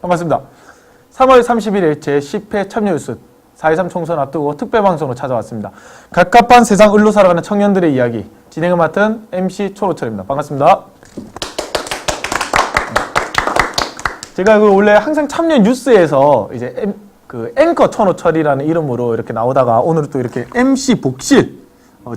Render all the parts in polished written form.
반갑습니다. 3월 31일 제10회 참여뉴스 4.23 총선 앞두고 특별방송으로 찾아왔습니다. 갑갑한 세상 을로 살아가는 청년들의 이야기, 진행을 맡은 MC 초로철입니다. 반갑습니다. 제가 원래 항상 참여뉴스에서 이제 앵커 천호철이라는 이름으로 이렇게 나오다가 오늘 또 이렇게 MC 복실,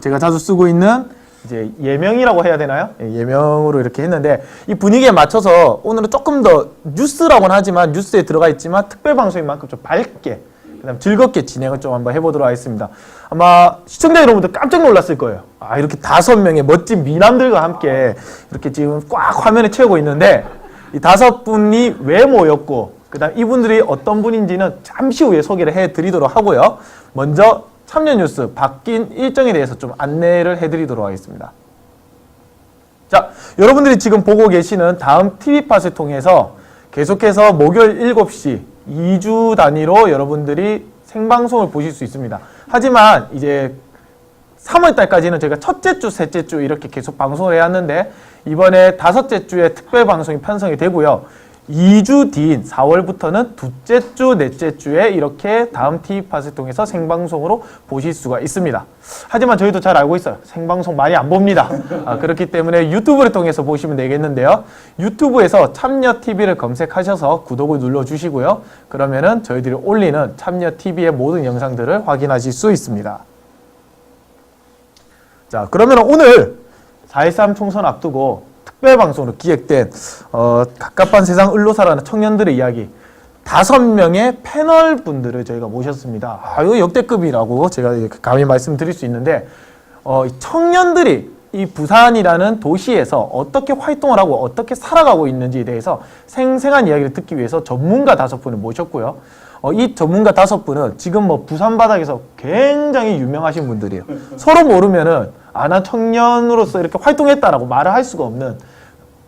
제가 자주 쓰고 있는 이제 예명이라고 해야 되나요? 예명으로 이렇게 했는데 이 분위기에 맞춰서 오늘은 조금 더 뉴스라고는 하지만 뉴스에 들어가 있지만 특별 방송인 만큼 좀 밝게 그다음 즐겁게 진행을 좀 한번 해보도록 하겠습니다. 아마 시청자 여러분들 깜짝 놀랐을 거예요. 이렇게 5명의 멋진 미남들과 함께 이렇게 지금 꽉 화면에 채우고 있는데 이 5분이 왜 모였고 그다음 이분들이 어떤 분인지는 잠시 후에 소개를 해드리도록 하고요. 먼저 참여뉴스 바뀐 일정에 대해서 좀 안내를 해드리도록 하겠습니다. 자, 여러분들이 지금 보고 계시는 다음 TV팟을 통해서 계속해서 목요일 7시 2주 단위로 여러분들이 생방송을 보실 수 있습니다. 하지만 이제 3월달까지는 저희가 첫째 주, 셋째 주 이렇게 계속 방송을 해왔는데 이번에 5째 주에 특별 방송이 편성이 되고요. 2주 뒤인 4월부터는 둘째 주, 넷째 주에 이렇게 다음 TV팟을 통해서 생방송으로 보실 수가 있습니다. 하지만 저희도 잘 알고 있어요. 생방송 많이 안 봅니다. 그렇기 때문에 유튜브를 통해서 보시면 되겠는데요. 유튜브에서 참여TV를 검색하셔서 구독을 눌러주시고요. 그러면은 저희들이 올리는 참여TV의 모든 영상들을 확인하실 수 있습니다. 자, 그러면 오늘 4.13 총선 앞두고 특별방송으로 기획된 갑갑한 세상 을로 살아가는 청년들의 이야기 5명의 패널 분들을 저희가 모셨습니다. 이거 역대급이라고 제가 감히 말씀드릴 수 있는데 청년들이 이 부산이라는 도시에서 어떻게 활동을 하고 어떻게 살아가고 있는지에 대해서 생생한 이야기를 듣기 위해서 전문가 5분을 모셨고요. 이 전문가 5분은 지금 부산 바닥에서 굉장히 유명하신 분들이에요. 서로 모르면은 난 청년으로서 이렇게 활동했다라고 말을 할 수가 없는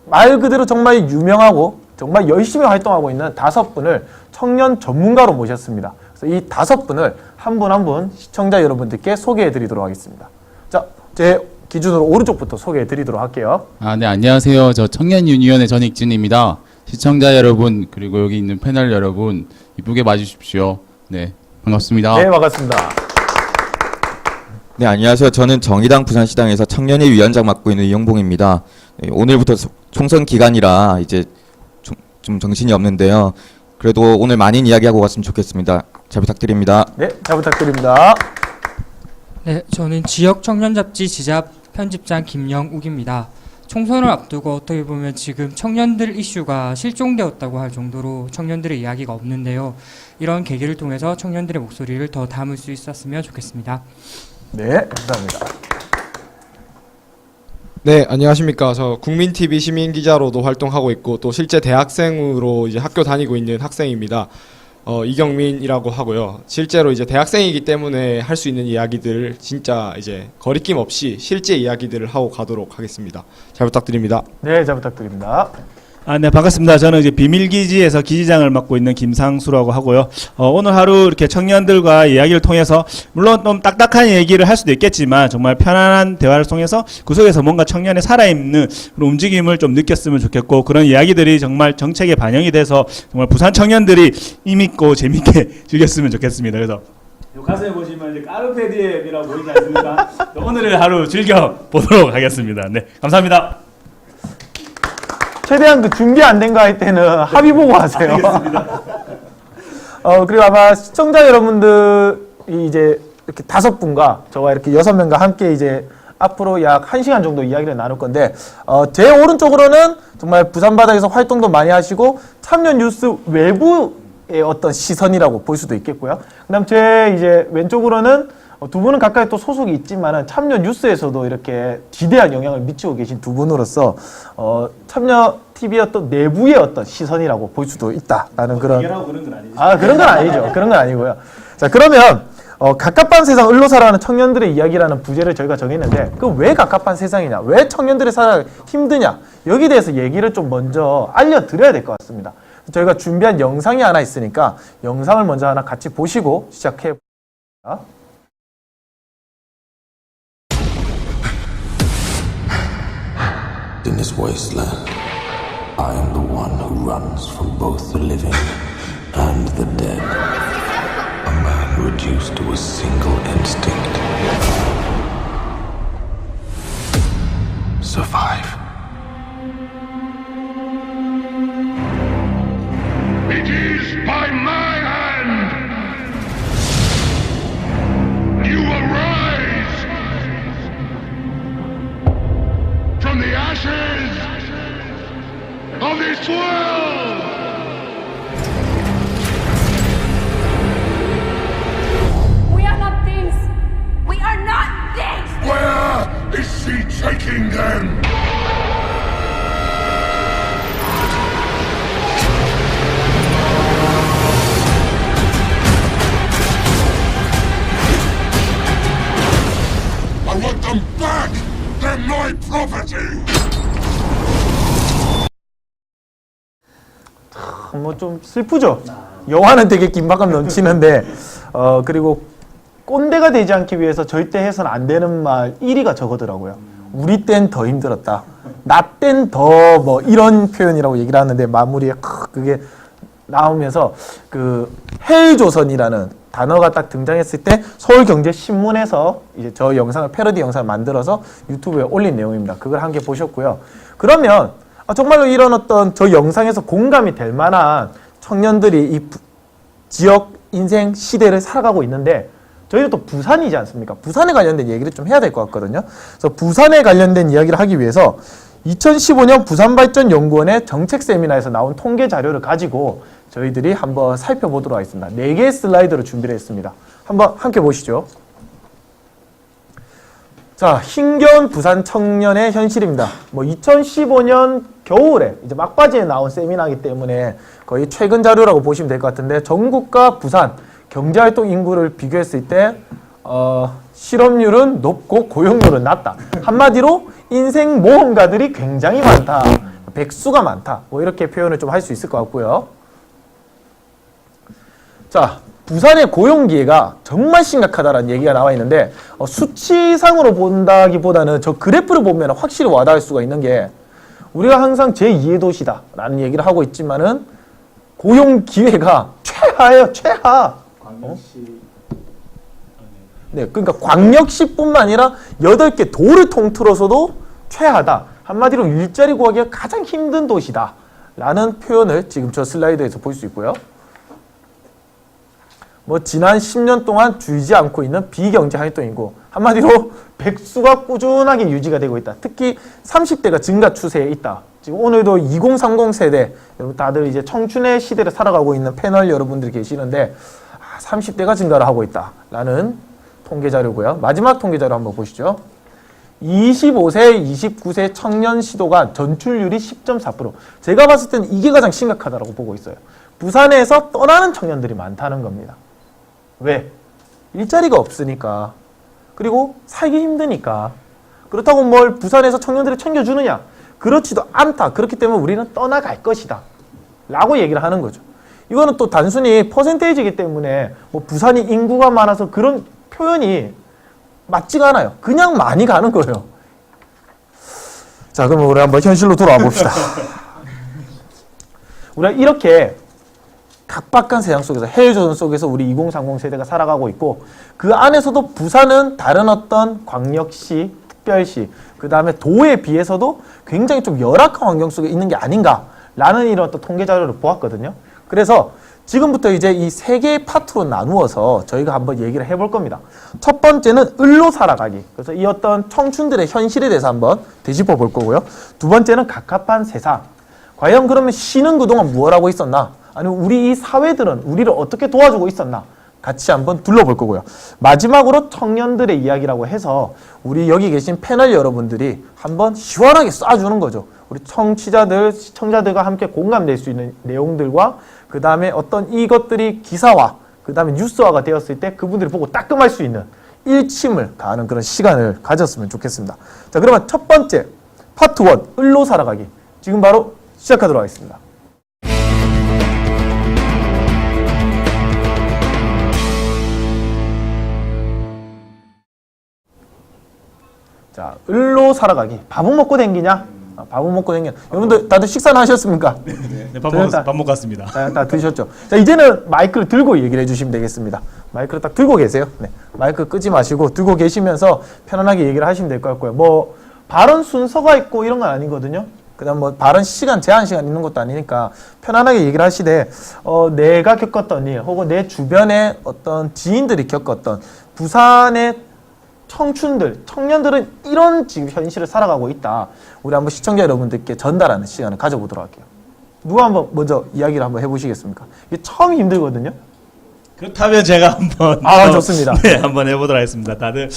말 그대로 정말 유명하고 정말 열심히 활동하고 있는 5분을 청년 전문가로 모셨습니다. 그래서 이 5분을 한 분 한 분 시청자 여러분들께 소개해 드리도록 하겠습니다. 자, 제 기준으로 오른쪽부터 소개해 드리도록 할게요. 네, 안녕하세요. 저 청년유니언의 전익진입니다. 시청자 여러분, 그리고 여기 있는 패널 여러분, 이쁘게 봐주십시오. 네, 반갑습니다. 네, 반갑습니다. 네, 안녕하세요. 저는 정의당 부산시당에서 청년회 위원장 맡고 있는 이영봉입니다. 네, 오늘부터 총선 기간이라 이제 좀 정신이 없는데요. 그래도 오늘 많은 이야기하고 갔으면 좋겠습니다. 잘 부탁드립니다. 네, 잘 부탁드립니다. 네, 저는 지역 청년 잡지 지잡 편집장 김영욱입니다. 총선을 앞두고 어떻게 보면 지금 청년들 이슈가 실종되었다고 할 정도로 청년들의 이야기가 없는데요. 이런 계기를 통해서 청년들의 목소리를 더 담을 수 있었으면 좋겠습니다. 네, 감사합니다. 네, 안녕하십니까. 저 국민TV 시민기자로도 활동하고 있고 또 실제 대학생으로 이제 학교 다니고 있는 학생입니다. 이경민이라고 하고요. 실제로 이제 대학생이기 때문에 할 수 있는 이야기들을 진짜 이제 거리낌 없이 실제 이야기들을 하고 가도록 하겠습니다. 잘 부탁드립니다. 네, 잘 부탁드립니다. 네, 반갑습니다. 저는 이제 비밀기지에서 기지장을 맡고 있는 김상수라고 하고요. 오늘 하루 이렇게 청년들과 이야기를 통해서 물론 좀 딱딱한 얘기를 할 수도 있겠지만 정말 편안한 대화를 통해서 그 속에서 뭔가 청년의 살아있는 그런 움직임을 좀 느꼈으면 좋겠고 그런 이야기들이 정말 정책에 반영이 돼서 정말 부산 청년들이 힘있고 재밌게 즐겼으면 좋겠습니다. 그래서 가슴에 보시면 이제 까르페디엠이라고 보이지 않습니까? 오늘을 하루 즐겨 보도록 하겠습니다. 네, 감사합니다. 최대한 준비 안 된 거 할 때는 합의 보고 하세요. 알겠습니다. 그리고 아마 시청자 여러분들이 이제 이렇게 5분과 저와 이렇게 6명과 함께 이제 앞으로 약 1시간 정도 이야기를 나눌 건데, 제 오른쪽으로는 정말 부산 바닥에서 활동도 많이 하시고 참여뉴스 외부의 어떤 시선이라고 볼 수도 있겠고요. 그 다음 제 이제 왼쪽으로는 2분은 각각 또 소속이 있지만은 참여 뉴스에서도 이렇게 지대한 영향을 미치고 계신 2분으로서 참여 TV의 어떤 내부의 어떤 시선이라고 볼 수도 있다라는 그런. 그런 건 아니죠. 그런 건 아니죠. 그런 건 아니고요. 자, 그러면 갑갑한 세상 을로 살아가는 청년들의 이야기라는 부제를 저희가 정했는데 그 왜 갑갑한 세상이냐, 왜 청년들의 살아가기 힘드냐 여기에 대해서 얘기를 좀 먼저 알려드려야 될 것 같습니다. 저희가 준비한 영상이 하나 있으니까 영상을 먼저 하나 같이 보시고 시작해 봅니다. In this wasteland, I am the one who runs from both the living and the dead. A man reduced to a single instinct. Survive. It is by my hand! You arise from the ashes of this world! We are not things! We are not things! Where is she taking them? I want them back! They're my property! 뭐 좀 슬프죠. 영화는 되게 긴박감 넘치는데 그리고 꼰대가 되지 않기 위해서 절대 해서는 안 되는 말 1위가 저거더라고요. 우리 땐 더 힘들었다. 나 땐 더 뭐 이런 표현이라고 얘기를 하는데 마무리에 그게 나오면서 그 헬조선이라는 단어가 딱 등장했을 때 서울경제신문에서 이제 저 영상을 패러디 영상을 만들어서 유튜브에 올린 내용입니다. 그걸 함께 보셨고요. 그러면 정말로 이런 어떤 저 영상에서 공감이 될 만한 청년들이 이 지역 인생 시대를 살아가고 있는데 저희도 또 부산이지 않습니까? 부산에 관련된 얘기를 좀 해야 될 것 같거든요. 그래서 부산에 관련된 이야기를 하기 위해서 2015년 부산발전연구원의 정책 세미나에서 나온 통계 자료를 가지고 저희들이 한번 살펴보도록 하겠습니다. 4개의 슬라이드로 준비를 했습니다. 한번 함께 보시죠. 자, 힘겨운 부산 청년의 현실입니다. 뭐 2015년 겨울에 이제 막바지에 나온 세미나이기 때문에 거의 최근 자료라고 보시면 될 것 같은데 전국과 부산 경제활동 인구를 비교했을 때 실업률은 높고 고용률은 낮다. 한마디로 인생 모험가들이 굉장히 많다. 백수가 많다. 뭐 이렇게 표현을 좀 할 수 있을 것 같고요. 자, 부산의 고용기회가 정말 심각하다라는 얘기가 나와 있는데 수치상으로 본다기보다는 저 그래프를 보면 확실히 와닿을 수가 있는 게 우리가 항상 제2의 도시다라는 얘기를 하고 있지만은 고용기회가 최하예요, 최하. 네, 그러니까 광역시뿐만 아니라 8개 도를 통틀어서도 최하다. 한마디로 일자리 구하기가 가장 힘든 도시다. 라는 표현을 지금 저 슬라이드에서 볼 수 있고요. 뭐 지난 10년 동안 줄지 않고 있는 비경제 활동이고 한마디로 백수가 꾸준하게 유지가 되고 있다. 특히 30대가 증가 추세에 있다. 지금 오늘도 2030 세대 여러분 다들 이제 청춘의 시대를 살아가고 있는 패널 여러분들이 계시는데 30대가 증가를 하고 있다라는 통계 자료고요. 마지막 통계 자료 한번 보시죠. 25세, 29세 청년 시도가 전출률이 10.4%. 제가 봤을 때는 이게 가장 심각하다고 보고 있어요. 부산에서 떠나는 청년들이 많다는 겁니다. 왜? 일자리가 없으니까. 그리고 살기 힘드니까. 그렇다고 뭘 부산에서 청년들을 챙겨주느냐? 그렇지도 않다. 그렇기 때문에 우리는 떠나갈 것이다. 라고 얘기를 하는 거죠. 이거는 또 단순히 퍼센테이지이기 때문에 뭐 부산이 인구가 많아서 그런 표현이 맞지가 않아요. 그냥 많이 가는 거예요. 자, 그럼 우리 한번 현실로 돌아와 봅시다. 우리가 이렇게 각박한 세상 속에서 헬조선 속에서 우리 2030 세대가 살아가고 있고 그 안에서도 부산은 다른 어떤 광역시, 특별시, 그 다음에 도에 비해서도 굉장히 좀 열악한 환경 속에 있는 게 아닌가라는 이런 어떤 통계 자료를 보았거든요. 그래서 지금부터 이제 이 3개의 파트로 나누어서 저희가 한번 얘기를 해볼 겁니다. 첫 번째는 을로 살아가기. 그래서 이 어떤 청춘들의 현실에 대해서 한번 되짚어 볼 거고요. 두 번째는 갑갑한 세상. 과연 그러면 시는 그동안 무엇 하고 있었나? 아니면 우리 이 사회들은 우리를 어떻게 도와주고 있었나? 같이 한번 둘러볼 거고요. 마지막으로 청년들의 이야기라고 해서 우리 여기 계신 패널 여러분들이 한번 시원하게 쏴주는 거죠. 우리 청취자들, 시청자들과 함께 공감될 수 있는 내용들과 그 다음에 어떤 이것들이 기사화, 그 다음에 뉴스화가 되었을 때 그분들이 보고 따끔할 수 있는 일침을 가하는 그런 시간을 가졌으면 좋겠습니다. 자, 그러면 첫 번째 파트 1, 을로 살아가기. 지금 바로 시작하도록 하겠습니다. 자, 을로 살아가기. 밥은 먹고 댕기냐? 밥은 먹고 댕겨. 여러분들 다들 식사는 하셨습니까? 네, 저는 다- 밥 먹고 왔습니다. 자, 다 드셨죠? 자, 이제는 마이크를 들고 얘기를 해주시면 되겠습니다. 마이크를 딱 들고 계세요. 네, 마이크 끄지 마시고 들고 계시면서 편안하게 얘기를 하시면 될 것 같고요. 뭐 발언 순서가 있고 이런 건 아니거든요. 그다음 뭐 발언 시간 제한 시간 있는 것도 아니니까 편안하게 얘기를 하시되 내가 겪었던 일 혹은 내 주변에 어떤 지인들이 겪었던 부산의 청년들은 이런 지금 현실을 살아가고 있다. 우리 한번 시청자 여러분들께 전달하는 시간을 가져보도록 할게요. 누가 한번 먼저 이야기를 한번 해보시겠습니까? 이게 처음 힘들거든요. 그렇다면 제가 한번 좋습니다. 네, 한번 해보도록 하겠습니다. 다들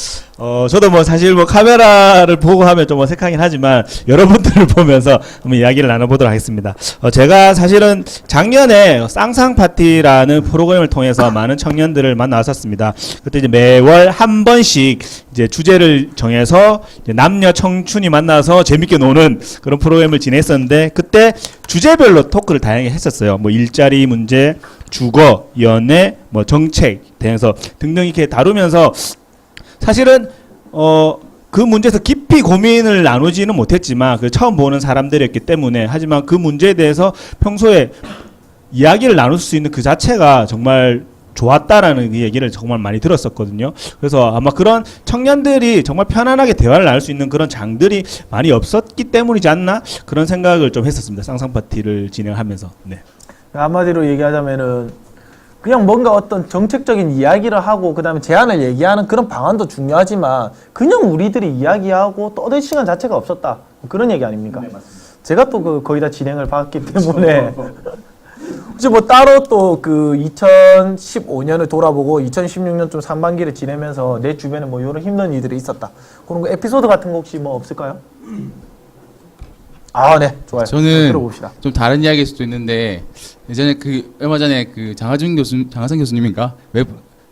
저도 뭐 사실 뭐 카메라를 보고 하면 좀 어색하긴 하지만 여러분들을 보면서 한번 이야기를 나눠보도록 하겠습니다. 제가 사실은 작년에 쌍쌍 파티라는 프로그램을 통해서 많은 청년들을 만나왔었습니다. 그때 이제 매월 한 번씩 이제 주제를 정해서 이제 남녀 청춘이 만나서 재밌게 노는 그런 프로그램을 진행했었는데 그때 주제별로 토크를 다양하게 했었어요. 뭐 일자리 문제, 주거, 연애, 뭐 정책 등에서 등등 이렇게 다루면서 사실은 그 문제에서 깊이 고민을 나누지는 못했지만 그 처음 보는 사람들이었기 때문에 하지만 그 문제에 대해서 평소에 이야기를 나눌 수 있는 그 자체가 정말 좋았다라는 그 얘기를 정말 많이 들었었거든요. 그래서 아마 그런 청년들이 정말 편안하게 대화를 나눌 수 있는 그런 장들이 많이 없었기 때문이지 않나 그런 생각을 좀 했었습니다. 쌍쌍 파티를 진행하면서. 네. 한마디로 얘기하자면은 그냥 뭔가 어떤 정책적인 이야기를 하고 그다음에 제안을 얘기하는 그런 방안도 중요하지만 그냥 우리들이 이야기하고 떠들 시간 자체가 없었다. 그런 얘기 아닙니까? 네, 맞습니다. 제가 또 거의 다 진행을 받았기 때문에 혹시 뭐 따로 또 그 2015년을 돌아보고 2016년 좀 상반기를 지내면서 내 주변에 뭐 이런 힘든 일들이 있었다. 그런 거 에피소드 같은 거 혹시 뭐 없을까요? 네, 좋아요. 저는 들어봅시다. 좀 다른 이야기일 수도 있는데 예전에 얼마 전에 장하성 교수님인가 왜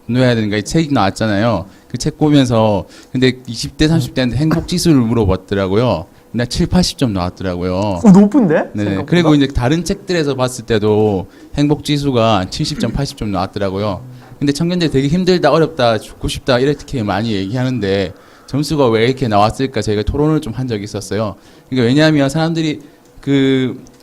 분노해야 되는가 이 책이 나왔잖아요. 그 책 보면서 근데 20대 30대한테 행복 지수를 물어봤더라고요. 나 70-80점 나왔더라고요. 높은데? 네. 생각보다? 그리고 이제 다른 책들에서 봤을 때도 행복 지수가 70점, 80점 나왔더라고요. 근데 청년들이 되게 힘들다, 어렵다, 죽고 싶다 이렇게 많이 얘기하는데 점수가 왜 이렇게 나왔을까 저희가 토론을 좀 한 적이 있었어요. 그러니까 왜냐하면 사람들이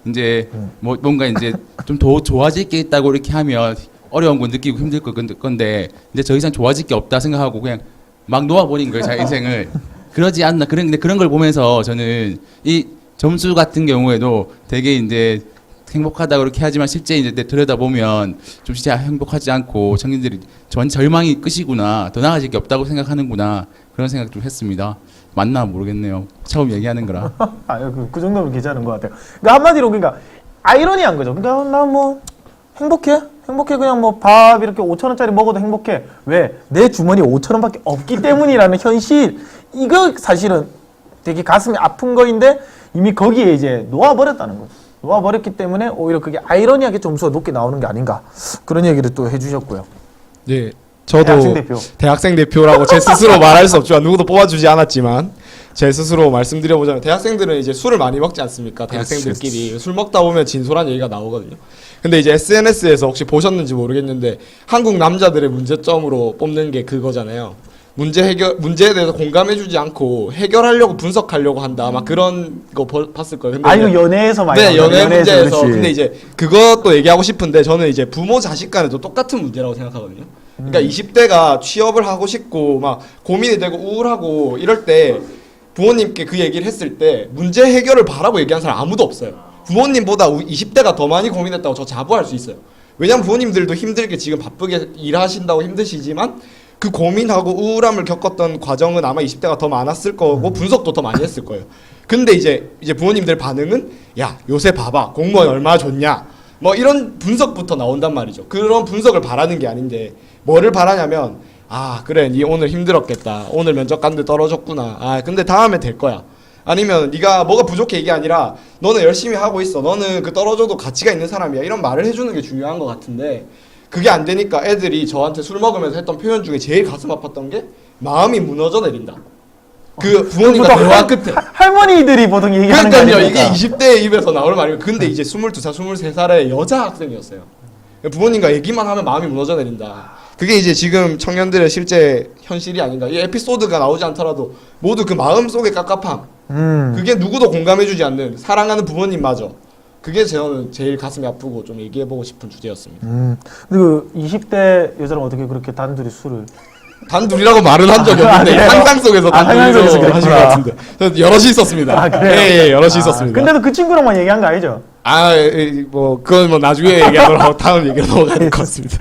이제 뭔가 이제 좀 더 좋아질 게 있다고 이렇게 하면 어려운 거 느끼고 힘들 건데 이제 더 이상 좋아질 게 없다 생각하고 그냥 막 놓아버린 거예요, 자기 인생을. 그러지 않나. 근데 그런 걸 보면서 저는 이 점수 같은 경우에도 되게 이제 행복하다고 그렇게 하지만 실제 이제 들여다보면 좀 진짜 행복하지 않고 청년들이 절망이 끝이구나. 더 나아질 게 없다고 생각하는구나. 그런 생각 좀 했습니다. 맞나 모르겠네요. 처음 얘기하는 거라. 그 정도면 괜찮은 것 같아요. 그러니까 한마디로 그러니까 아이러니한 거죠. 그러니까 나 뭐 행복해 그냥 뭐 밥 이렇게 5,000원짜리 먹어도 행복해. 왜? 내 주머니에 5,000원밖에 없기 때문이라는 현실. 이거 사실은 되게 가슴이 아픈 거인데 이미 거기에 이제 놓아버렸다는 거죠. 놓아버렸기 때문에 오히려 그게 아이러니하게 점수가 높게 나오는 게 아닌가. 그런 얘기를 또 해주셨고요. 네, 저도 대학생 대학생대표라고 제 스스로 말할 수 없지만 누구도 뽑아주지 않았지만 제 스스로 말씀드려보자면 대학생들은 이제 술을 많이 먹지 않습니까? 대학생들끼리 술 먹다 보면 진솔한 얘기가 나오거든요. 근데 이제 SNS에서 혹시 보셨는지 모르겠는데 한국 남자들의 문제점으로 뽑는 게 그거잖아요. 문제에 대해서 공감해주지 않고 해결하려고 분석하려고 한다. 막 그런 거 봤을 거예요. 근데 이거 연애에서 많이 네, 연애 문제에서. 그렇지. 근데 이제 그것도 얘기하고 싶은데 저는 이제 부모 자식 간에도 똑같은 문제라고 생각하거든요. 그러니까 20대가 취업을 하고 싶고 막 고민이 되고 우울하고 이럴 때 부모님께 그 얘기를 했을 때 문제 해결을 바라고 얘기한 사람 아무도 없어요. 부모님보다 20대가 더 많이 고민했다고 저 자부할 수 있어요. 왜냐면 부모님들도 힘들게 지금 바쁘게 일하신다고 힘드시지만 그 고민하고 우울함을 겪었던 과정은 아마 20대가 더 많았을 거고 분석도 더 많이 했을 거예요. 근데 이제 부모님들 반응은 야 요새 봐봐 공무원 얼마나 좋냐 뭐 이런 분석부터 나온단 말이죠. 그런 분석을 바라는 게 아닌데 뭐를 바라냐면 그래 니 오늘 힘들었겠다. 오늘 면접 갔는데 떨어졌구나. 근데 다음에 될 거야. 아니면 네가 뭐가 부족해 이게 아니라 너는 열심히 하고 있어. 너는 그 떨어져도 가치가 있는 사람이야. 이런 말을 해주는 게 중요한 것 같은데 그게 안 되니까 애들이 저한테 술 먹으면서 했던 표현 중에 제일 가슴 아팠던 게 마음이 무너져 내린다. 그 부모님과 대화 끝에 할머니들이 보통 얘기하는 거 그러니까요. 아닙니까? 이게 20대의 입에서 나오는 말이에요. 근데 이제 22살, 23살의 여자 학생이었어요. 부모님과 얘기만 하면 마음이 무너져 내린다. 그게 이제 지금 청년들의 실제 현실이 아닌가. 이 에피소드가 나오지 않더라도 모두 그 마음속의 깝깝함 그게 누구도 공감해주지 않는 사랑하는 부모님마저. 그게 저는 제일 가슴이 아프고 좀 얘기해보고 싶은 주제였습니다. 근데 그 20대 여자랑 어떻게 그렇게 단둘이 술을 단둘이라고 말은 한 적이 없는데 그래요? 상상 속에서 상상 속에서 단둘이로 하신 것 그랬구나. 같은데 저는 여럿이 있었습니다. 아, 그래요? 예, 여럿이 있었습니다. 근데도 그 친구랑만 얘기한 거 아니죠? 뭐 그건 뭐 나중에 얘기하도록 다음 얘기로 넘어가야 될 것 같습니다.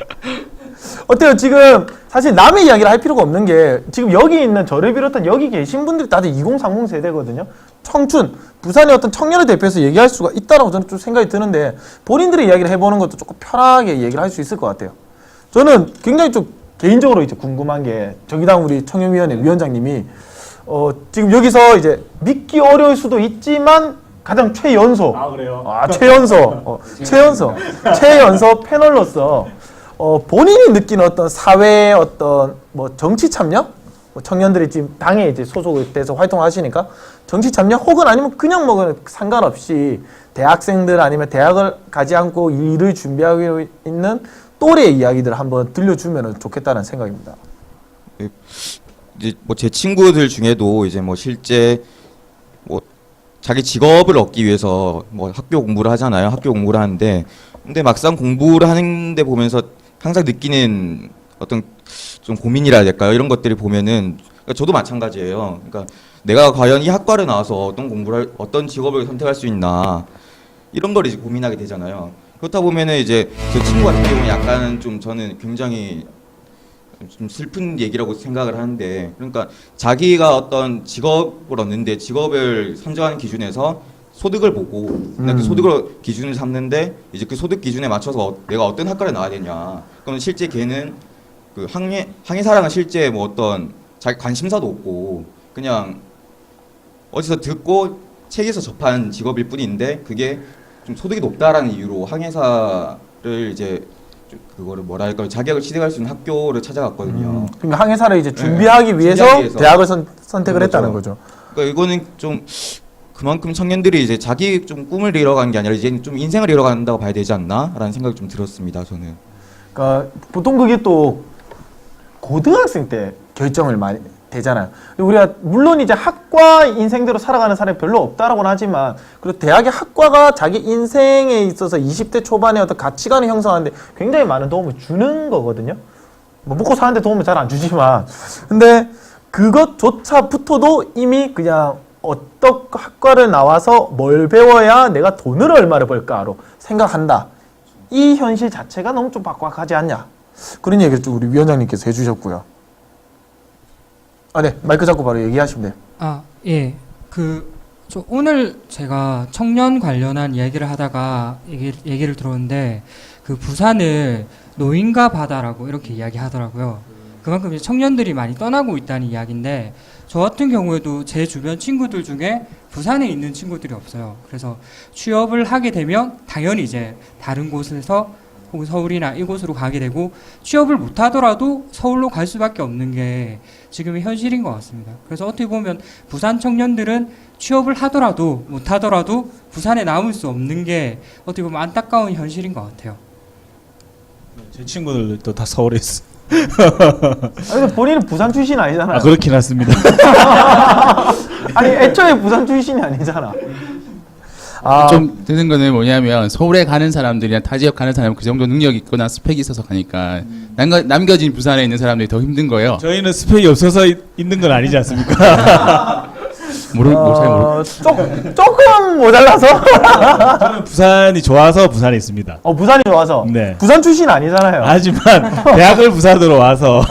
어때요? 지금 사실 남의 이야기를 할 필요가 없는 게 지금 여기 있는 저를 비롯한 여기 계신 분들이 다들 2030 세대거든요. 청춘, 부산의 어떤 청년을 대표해서 얘기할 수가 있다라고 저는 좀 생각이 드는데 본인들의 이야기를 해보는 것도 조금 편하게 얘기를 할 수 있을 것 같아요. 저는 굉장히 좀 개인적으로 이제 궁금한 게 정의당 우리 청년위원회 위원장님이 지금 여기서 이제 믿기 어려울 수도 있지만 가장 최연소 그래요? 최연소 패널로서 본인이 느끼는 어떤 사회의 어떤 뭐 정치 참여, 뭐 청년들이 지금 당에 이제 소속돼서 활동하시니까 정치 참여 혹은 아니면 그냥 뭐 상관없이 대학생들 아니면 대학을 가지 않고 일을 준비하고 있는 또래의 이야기들을 한번 들려주면 좋겠다는 생각입니다. 이제 뭐 제 친구들 중에도 이제 뭐 실제 뭐 자기 직업을 얻기 위해서 뭐 학교 공부를 하잖아요. 학교 공부를 하는데 근데 막상 공부를 하는데 보면서 항상 느끼는 어떤 좀 고민이라 해야 될까요? 이런 것들을 보면은 그러니까 저도 마찬가지예요. 그러니까 내가 과연 이 학과를 나와서 어떤 직업을 선택할 수 있나 이런 걸 이제 고민하게 되잖아요. 그렇다 보면은 이제 제 친구 같은 경우는 약간 좀 저는 굉장히 좀 슬픈 얘기라고 생각을 하는데 그러니까 자기가 어떤 직업을 얻는데 직업을 선정하는 기준에서 소득을 보고 그 소득을 기준을 삼는데 이제 그 소득 기준에 맞춰서 내가 어떤 학과를 나와야 되냐. 그러면 실제 걔는 그 항해사랑은 실제 뭐 어떤 자기 관심사도 없고 그냥 어디서 듣고 책에서 접한 직업일 뿐인데 그게 좀 소득이 높다라는 이유로 항해사를 이제 좀 그거를 뭐라 할까요? 자격을 취득할 수 있는 학교를 찾아갔거든요. 그러니까 항해사를 이제 준비하기 위해서 대학을 선택을 했다는 거죠. 그러니까 이거는 좀 그만큼 청년들이 이제 자기 좀 꿈을 이뤄가는 게 아니라 이제 좀 인생을 이뤄간다고 봐야 되지 않나라는 생각이 좀 들었습니다. 저는. 그러니까 보통 그게 또 고등학생 때 결정을 많이 되잖아요. 우리가 물론 이제 학과 인생대로 살아가는 사람이 별로 없다라고는 하지만 그리고 대학의 학과가 자기 인생에 있어서 20대 초반에 어떤 가치관을 형성하는데 굉장히 많은 도움을 주는 거거든요. 뭐 먹고 사는데 도움을 잘 안 주지만 근데 그것조차부터도 이미 그냥 어떤 학과를 나와서 뭘 배워야 내가 돈을 얼마를 벌까로 생각한다. 이 현실 자체가 너무 좀 빡빡하지 않냐. 그런 얘기를 좀 우리 위원장님께서 해주셨고요. 네. 마이크 잡고 바로 얘기하시면 돼요. 예. 오늘 제가 청년 관련한 이야기를 하다가 얘기를 들었는데 그 부산을 노인과 바다라고 이렇게 이야기하더라고요. 그만큼 이제 청년들이 많이 떠나고 있다는 이야기인데 저 같은 경우에도 제 주변 친구들 중에 부산에 있는 친구들이 없어요. 그래서 취업을 하게 되면 당연히 이제 다른 곳에서 혹은 서울이나 이곳으로 가게 되고 취업을 못 하더라도 서울로 갈 수밖에 없는 게 지금의 현실인 것 같습니다. 그래서 어떻게 보면 부산 청년들은 취업을 하더라도 못 하더라도 부산에 남을 수 없는 게 어떻게 보면 안타까운 현실인 것 같아요. 제 친구들도 다 서울에 있어. 아니, 본인은 부산 출신 아니잖아요. 그렇긴 하습니다. 아니 애초에 부산 출신이 아니잖아. 좀 드는 거는 뭐냐면 서울에 가는 사람들이나 타 지역 가는 사람은 그 정도 능력이 있거나 스펙이 있어서 가니까 남겨진 부산에 있는 사람들이 더 힘든 거예요. 저희는 스펙이 없어서 있는 건 아니지 않습니까? 조금 모자라서. 저는 부산이 좋아서 부산에 있습니다. 부산이 좋아서. 네. 부산 출신 아니잖아요. 하지만 대학을 부산으로 와서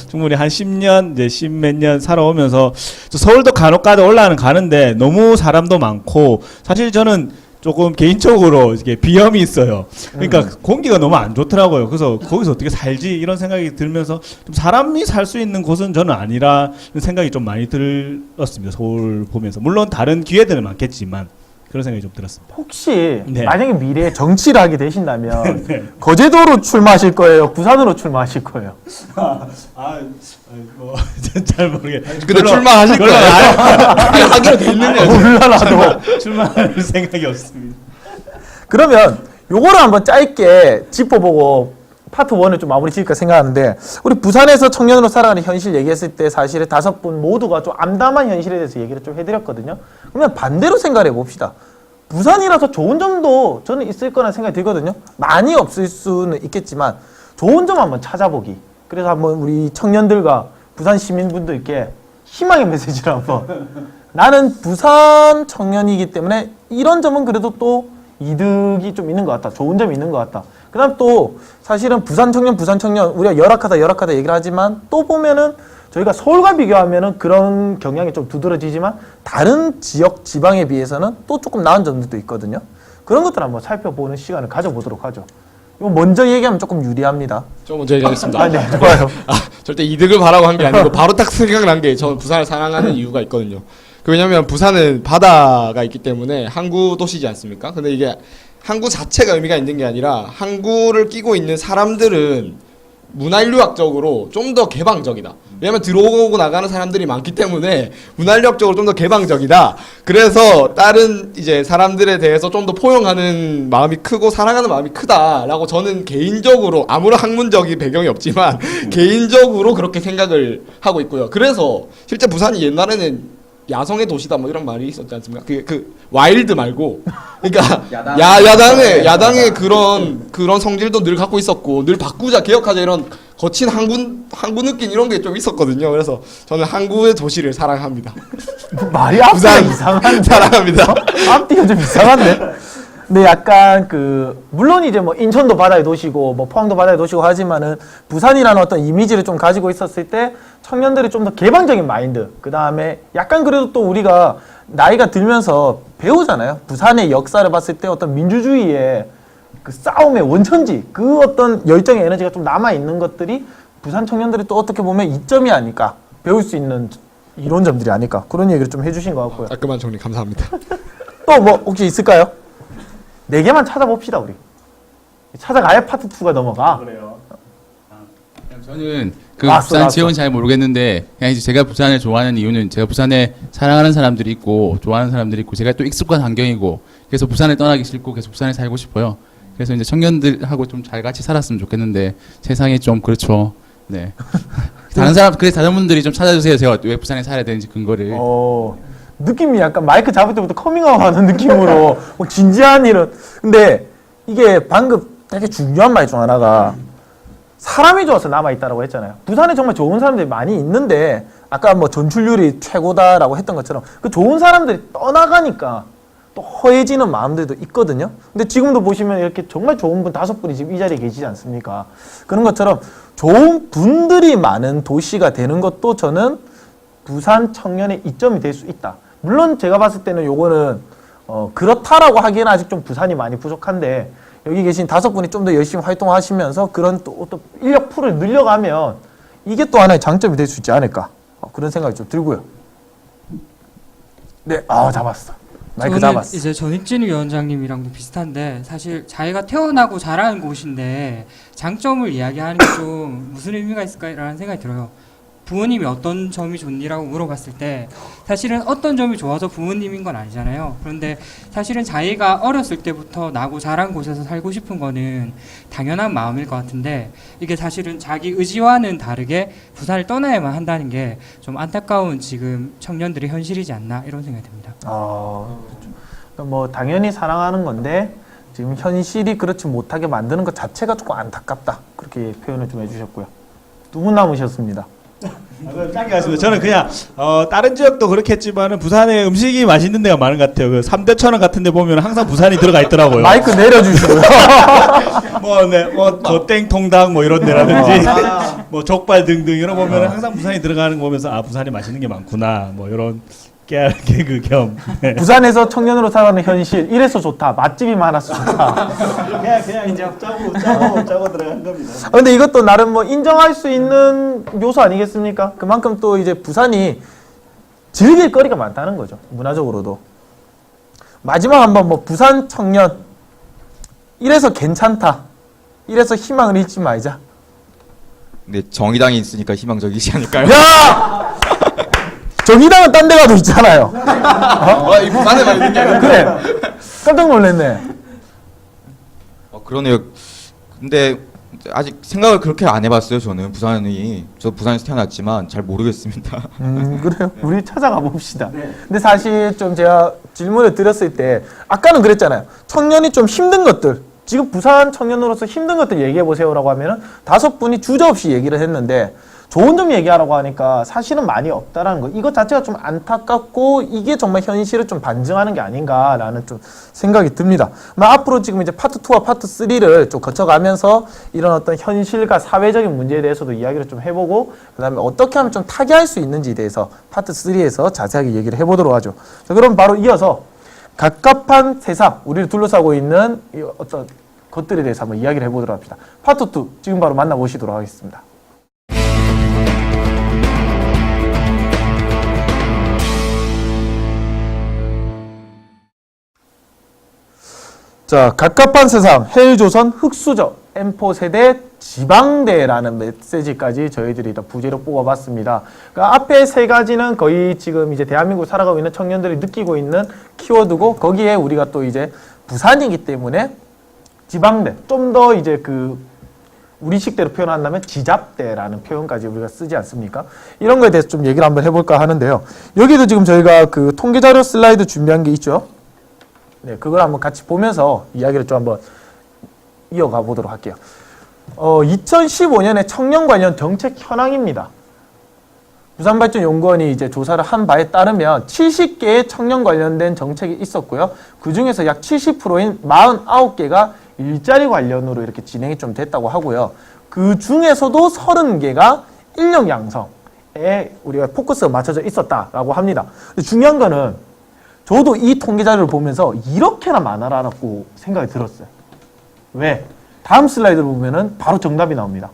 충분히 한 10년 이제 10몇 년 살아오면서 서울도 간혹 가다 가는데 너무 사람도 많고 사실 저는 조금 개인적으로 이게 비염이 있어요. 그러니까 공기가 너무 안 좋더라고요. 그래서 거기서 어떻게 살지 이런 생각이 들면서 좀 사람이 살 수 있는 곳은 저는 아니라는 생각이 좀 많이 들었습니다. 서울 보면서 물론 다른 기회들은 많겠지만 그런 생각이 좀 들었습니다. 혹시 네. 만약에 미래에 정치를 하게 되신다면 네. 거제도로 출마하실 거예요? 부산으로 출마하실 거예요? 잘 모르겠어요. 근데 출마하실 거예요? 하기로 돼 있는 거죠. 몰라 나도. 출마할 생각이 없습니다. 그러면 요거를 한번 짧게 짚어보고 파트 1을 좀 마무리 지을까 생각하는데, 우리 부산에서 청년으로 살아가는 현실 얘기했을 때 사실 5분 모두가 좀 암담한 현실에 대해서 얘기를 좀 해드렸거든요. 그러면 반대로 생각해 봅시다. 부산이라서 좋은 점도 저는 있을 거라는 생각이 들거든요. 많이 없을 수는 있겠지만 좋은 점 한번 찾아보기. 그래서 한번 우리 청년들과 부산 시민분들께 희망의 메시지를 한번 나는 부산 청년이기 때문에 이런 점은 그래도 또 이득이 좀 있는 것 같다. 좋은 점이 있는 것 같다. 그 다음 또 사실은 부산 청년 우리가 열악하다 얘기를 하지만 또 보면은 저희가 서울과 비교하면은 그런 경향이 좀 두드러지지만 다른 지역 지방에 비해서는 또 조금 나은 점들도 있거든요. 그런 것들 한번 살펴보는 시간을 가져보도록 하죠. 이거 먼저 얘기하면 조금 유리합니다. 저 먼저 얘기하겠습니다. 네, 좋아요. 절대 이득을 바라고 한 게 아니고 바로 딱 생각난 게 저는 부산을 사랑하는 이유가 있거든요. 왜냐면 부산은 바다가 있기 때문에 항구 도시지 않습니까? 근데 이게 항구 자체가 의미가 있는 게 아니라 항구를 끼고 있는 사람들은 문화인류학적으로 좀 더 개방적이다. 왜냐면 들어오고 나가는 사람들이 많기 때문에 문화인류학적으로 좀 더 개방적이다. 그래서 다른 이제 사람들에 대해서 좀 더 포용하는 마음이 크고 사랑하는 마음이 크다라고 저는 개인적으로 아무런 학문적인 배경이 없지만 개인적으로 그렇게 생각을 하고 있고요. 그래서 실제 부산이 옛날에는 야성의 도시다 뭐 이런 말이 있었지 않습니까? 그 와일드 말고 그러니까 야당의 그런 성질도 늘 갖고 있었고 늘 바꾸자 개혁하자 이런 거친 항구 느낌 이런 게 좀 있었거든요. 그래서 저는 항구의 도시를 사랑합니다. 말이 앞뒤가 부산 이상한데. 사랑합니다. 앞뒤가 좀 이상한데. 근데 약간 물론 이제 뭐 인천도 바다의 도시고 뭐 포항도 바다의 도시고 하지만은 부산이라는 어떤 이미지를 좀 가지고 있었을 때 청년들이 좀 더 개방적인 마인드, 그 다음에 약간 그래도 또 우리가 나이가 들면서 배우잖아요. 부산의 역사를 봤을 때 어떤 민주주의의 그 싸움의 원천지, 그 어떤 열정의 에너지가 좀 남아있는 것들이 부산 청년들이 또 어떻게 보면 이점이 아닐까, 배울 수 있는 이런 점들이 아닐까, 그런 얘기를 좀 해주신 것 같고요. 깔끔한 정리 감사합니다. 또 뭐 혹시 있을까요? 4개만 찾아봅시다. 우리 찾아가야 파트 2가 넘어가. 그래요. 저는 나왔어, 부산 나왔어. 지역은 잘 모르겠는데 그냥 이제 제가 부산을 좋아하는 이유는 제가 부산에 사랑하는 사람들이 있고 좋아하는 사람들이 있고 제가 또 익숙한 환경이고 그래서 부산을 떠나기 싫고 계속 부산에 살고 싶어요. 그래서 이제 청년들하고 좀 잘 같이 살았으면 좋겠는데 세상이 좀 그렇죠. 네. 다른 분들이 좀 찾아주세요. 제가 왜 부산에 살아야 되는지 근거를. 느낌이 약간 마이크 잡을 때부터 커밍아웃 하는 느낌으로 뭐 진지한 일은. 근데 이게 방금 되게 중요한 말 중 하나가 사람이 좋아서 남아있다라고 했잖아요. 부산에 정말 좋은 사람들이 많이 있는데 아까 뭐 전출률이 최고다라고 했던 것처럼 그 좋은 사람들이 떠나가니까 또 허해지는 마음들도 있거든요. 근데 지금도 보시면 이렇게 정말 좋은 분 5분이 지금 이 자리에 계시지 않습니까? 그런 것처럼 좋은 분들이 많은 도시가 되는 것도 저는 부산 청년의 이점이 될 수 있다. 물론 제가 봤을 때는 요거는 그렇다라고 하기에는 아직 좀 부산이 많이 부족한데 여기 계신 5분이 좀 더 열심히 활동하시면서 그런 또 인력 풀을 늘려가면 이게 또 하나의 장점이 될 수 있지 않을까, 그런 생각이 좀 들고요. 네, 잡았어. 마이크 저는 잡았어. 이제 전익진 위원장님이랑도 비슷한데 사실 자기가 태어나고 자라는 곳인데 장점을 이야기하는 게 좀 무슨 의미가 있을까라는 생각이 들어요. 부모님이 어떤 점이 좋니라고 물어봤을 때 사실은 어떤 점이 좋아서 부모님인 건 아니잖아요. 그런데 사실은 자기가 어렸을 때부터 나고 자란 곳에서 살고 싶은 거는 당연한 마음일 것 같은데 이게 사실은 자기 의지와는 다르게 부산을 떠나야만 한다는 게 좀 안타까운 지금 청년들의 현실이지 않나 이런 생각이 듭니다. 그러니까 뭐 당연히 사랑하는 건데 지금 현실이 그렇지 못하게 만드는 것 자체가 조금 안타깝다, 그렇게 표현을 좀 해주셨고요. 2분 남으셨습니다. 짧게 하겠습니다. 저는 그냥 다른 지역도 그렇겠지만은 부산에 음식이 맛있는 데가 많은 것 같아요. 그 3대 천원 같은 데 보면 항상 부산이 들어가 있더라고요. 마이크 내려주시고요. 뭐 겉땡통닭 뭐 이런 데라든지 뭐 족발 등등 이런 거 보면 항상 부산이 들어가는 거 보면서 부산에 맛있는 게 많구나 뭐 이런 깨알 개그 겸. 네. 부산에서 청년으로 살아가는 현실, 이래서 좋다, 맛집이 많아서 좋다. 그냥 이제 짜고 들어간 겁니다. 근데 이것도 나름 뭐 인정할 수 있는 요소 아니겠습니까? 그만큼 또 이제 부산이 즐길 거리가 많다는 거죠, 문화적으로도. 마지막 한번 뭐 부산 청년, 이래서 괜찮다, 이래서 희망을 잃지 말자. 근데 정의당이 있으니까 희망적이지 않을까요? 야! 정의당은 딴 데 가도 있잖아요. 이 부산에 많이 있는 게 아니라 그래. 깜짝 놀랐네. 그러네요. 근데 아직 생각을 그렇게 안 해봤어요. 저는 저 부산에서 태어났지만 잘 모르겠습니다. 그래요. 우리 찾아가 봅시다. 근데 사실 좀 제가 질문을 드렸을 때 아까는 그랬잖아요. 청년이 좀 힘든 것들, 지금 부산 청년으로서 힘든 것들 얘기해 보세요라고 하면은 5분이 주저없이 얘기를 했는데 좋은 점 얘기하라고 하니까 사실은 많이 없다라는 거. 이것 자체가 좀 안타깝고 이게 정말 현실을 좀 반증하는 게 아닌가라는 좀 생각이 듭니다. 앞으로 지금 이제 파트 2와 파트 3를 좀 거쳐가면서 이런 어떤 현실과 사회적인 문제에 대해서도 이야기를 좀 해보고 그다음에 어떻게 하면 좀 타개할 수 있는지에 대해서 파트 3에서 자세하게 얘기를 해보도록 하죠. 자, 그럼 바로 이어서 갑갑한 세상, 우리를 둘러싸고 있는 이 어떤 것들에 대해서 한번 이야기를 해보도록 합시다. 파트 2 지금 바로 만나보시도록 하겠습니다. 자, 갑갑한 세상, 헬조선 흑수저, M4 세대 지방대라는 메시지까지 저희들이 다 부제로 뽑아봤습니다. 그러니까 앞에 세 가지는 거의 지금 이제 대한민국 살아가고 있는 청년들이 느끼고 있는 키워드고 거기에 우리가 또 이제 부산이기 때문에 지방대, 좀 더 이제 그 우리식대로 표현한다면 지잡대라는 표현까지 우리가 쓰지 않습니까? 이런 거에 대해서 좀 얘기를 한번 해볼까 하는데요. 여기도 지금 저희가 그 통계자료 슬라이드 준비한 게 있죠. 네, 그걸 한번 같이 보면서 이야기를 좀 한번 이어가 보도록 할게요. 2015년에 청년 관련 정책 현황입니다. 부산발전연구원이 이제 조사를 한 바에 따르면 70개의 청년 관련된 정책이 있었고요. 그 중에서 약 70%인 49개가 일자리 관련으로 이렇게 진행이 좀 됐다고 하고요. 그 중에서도 30개가 인력 양성에 우리가 포커스가 맞춰져 있었다라고 합니다. 근데 중요한 거는 저도 이 통계 자료를 보면서 이렇게나 많아라고 생각이 들었어요. 왜? 다음 슬라이드를 보면은 바로 정답이 나옵니다.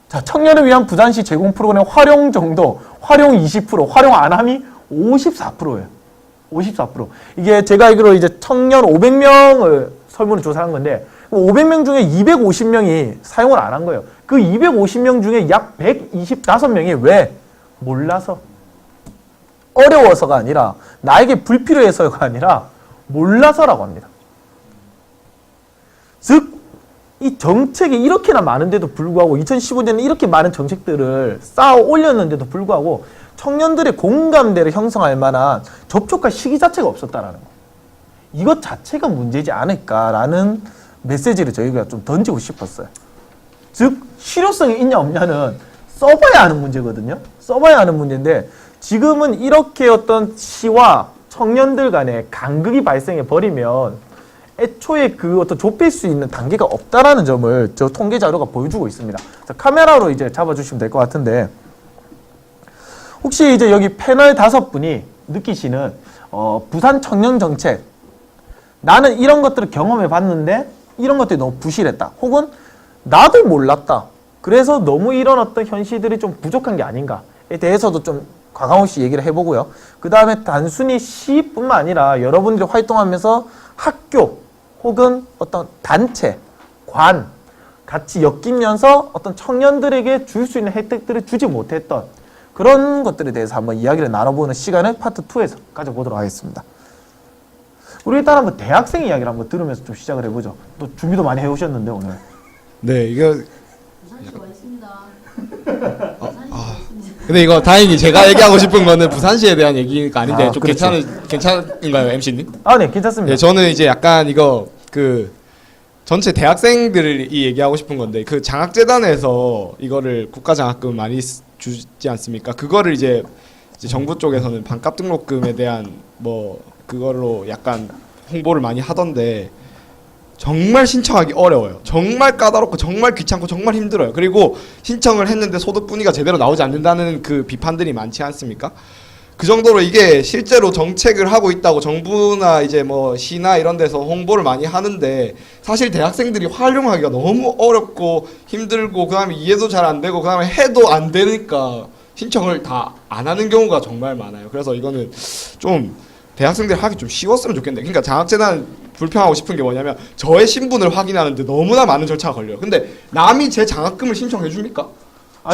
자, 청년을 위한 부산시 제공 프로그램 활용 정도, 활용 20%, 활용 안 함이 54%예요. 54%. 이게 제가 알기로 이제 청년 500명을 설문을 조사한 건데 500명 중에 250명이 사용을 안 한 거예요. 그 250명 중에 약 125명이 왜? 몰라서. 어려워서가 아니라 나에게 불필요해서가 아니라 몰라서라고 합니다. 즉, 이 정책이 이렇게나 많은데도 불구하고 2015년에 이렇게 많은 정책들을 쌓아 올렸는데도 불구하고 청년들의 공감대를 형성할 만한 접촉과 시기 자체가 없었다라는 거. 이것 자체가 문제지 않을까라는 메시지를 저희가 좀 던지고 싶었어요. 즉, 실효성이 있냐 없냐는 써봐야 하는 문제거든요. 써봐야 하는 문제인데 지금은 이렇게 어떤 시와 청년들 간에 간극이 발생해 버리면 애초에 그 어떤 좁힐 수 있는 단계가 없다라는 점을 저 통계 자료가 보여주고 있습니다. 자, 카메라로 이제 잡아주시면 될 것 같은데 혹시 이제 여기 패널 5분이 느끼시는 부산 청년 정책, 나는 이런 것들을 경험해 봤는데 이런 것들이 너무 부실했다. 혹은 나도 몰랐다. 그래서 너무 이런 어떤 현실들이 좀 부족한 게 아닌가에 대해서도 좀 과감없이 얘기를 해보고요. 그 다음에 단순히 시뿐만 아니라 여러분들이 활동하면서 학교 혹은 어떤 단체, 관 같이 엮이면서 어떤 청년들에게 줄 수 있는 혜택들을 주지 못했던 그런 것들에 대해서 한번 이야기를 나눠보는 시간을 파트 2에서 가져보도록 하겠습니다. 우리 일단 한번 대학생 이야기를 한번 들으면서 좀 시작을 해보죠. 또 준비도 많이 해오셨는데 오늘. 네, 이거 부산시 와 있습니다. 근데 이거 다행히 제가 얘기하고 싶은 거는 부산시에 대한 얘기가 아닌데 좀 그렇죠. 괜찮은가요, MC님? 아, 네, 괜찮습니다. 네, 저는 이제 약간 이거 그 전체 대학생들이 얘기하고 싶은 건데 그 장학재단에서 이거를 국가장학금 많이 주지 않습니까? 그거를 이제 정부 쪽에서는 반값 등록금에 대한 뭐 그걸로 약간 홍보를 많이 하던데 정말 신청하기 어려워요. 정말 까다롭고 정말 귀찮고 정말 힘들어요. 그리고 신청을 했는데 소득분위가 제대로 나오지 않는다는 그 비판들이 많지 않습니까? 그 정도로 이게 실제로 정책을 하고 있다고 정부나 이제 뭐 시나 이런 데서 홍보를 많이 하는데 사실 대학생들이 활용하기가 너무 어렵고 힘들고 그다음에 이해도 잘 안 되고 그다음에 해도 안 되니까 신청을 다 안 하는 경우가 정말 많아요. 그래서 이거는 좀 대학생들이 하기 좀 쉬웠으면 좋겠는데, 그러니까 장학재단 불평하고 싶은 게 뭐냐면 저의 신분을 확인하는데 너무나 많은 절차가 걸려요. 근데 남이 제 장학금을 신청해 줍니까?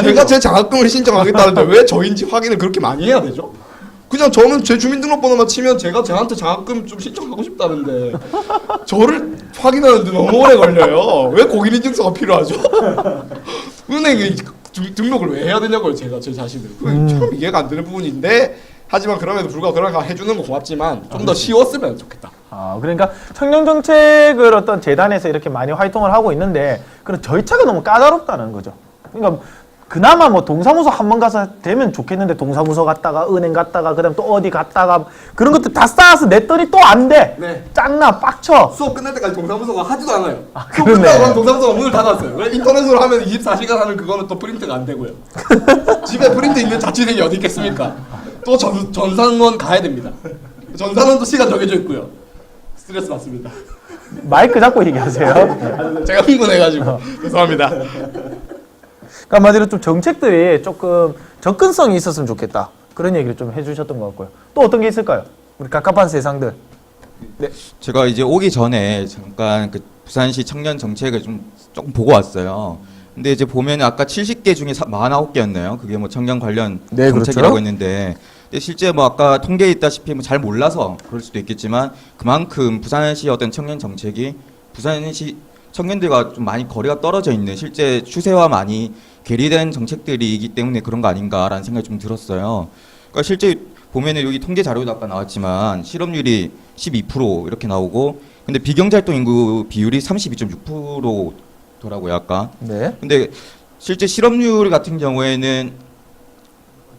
제가 제 장학금을 신청하겠다는데 왜 저인지 확인을 그렇게 많이 해야 되죠? 그냥 저는 제 주민등록번호만 치면 제가 저한테 장학금 좀 신청하고 싶다는데 저를 확인하는데 너무 오래 걸려요. 왜 공인인증서가 필요하죠? 은행에 등록을 왜 해야 되냐고요, 제가 제 자신을. 참 이해가 안 되는 부분인데 하지만 그럼에도 불구하고 그런 거 해주는 거 고맙지만 좀 더 쉬웠으면 좋겠다. 그러니까 청년 정책을 어떤 재단에서 이렇게 많이 활동을 하고 있는데 그런 절차가 너무 까다롭다는 거죠. 그러니까 그나마 뭐 동사무소 한 번 가서 되면 좋겠는데 동사무소 갔다가 은행 갔다가 그다음 또 어디 갔다가 그런 것들 다 쌓아서 냈더니 또 안 돼. 네. 짱나 빡쳐. 수업 끝날 때까지 동사무소가 하지도 않아요. 수업 그러네. 끝나고 나면 동사무소가 문을 닫았어요. 왜 인터넷으로 하면 24시간 하는 그거는 또 프린트가 안 되고요. 집에 프린트 있는 자취생이 어디 있겠습니까? 또 전산원 가야 됩니다. 전산원도 시간 정해져 있고요. 스트레스 받습니다. 마이크 잡고 얘기하세요. 제가 흥분해가지고 죄송합니다. 그러니까 한마디로 좀 정책들이 조금 접근성이 있었으면 좋겠다. 그런 얘기를 좀 해주셨던 것 같고요. 또 어떤 게 있을까요? 우리 갑갑한 세상들. 네. 제가 이제 오기 전에 잠깐 그 부산시 청년 정책을 좀 조금 보고 왔어요. 근데 이제 보면 아까 70개 중에 49개였나요? 그게 뭐 청년 관련 네, 정책이라고 그렇죠. 했는데 근데 실제 뭐 아까 통계에 있다시피 뭐 잘 몰라서 그럴 수도 있겠지만 그만큼 부산시 어떤 청년 정책이 부산시 청년들과 좀 많이 거리가 떨어져 있는 실제 추세와 많이 괴리된 정책들이기 때문에 그런 거 아닌가라는 생각이 좀 들었어요. 그러니까 실제 보면은 여기 통계 자료도 아까 나왔지만 실업률이 12% 이렇게 나오고 근데 비경제활동 인구 비율이 32.6%더라고요 아까. 네. 근데 실제 실업률 같은 경우에는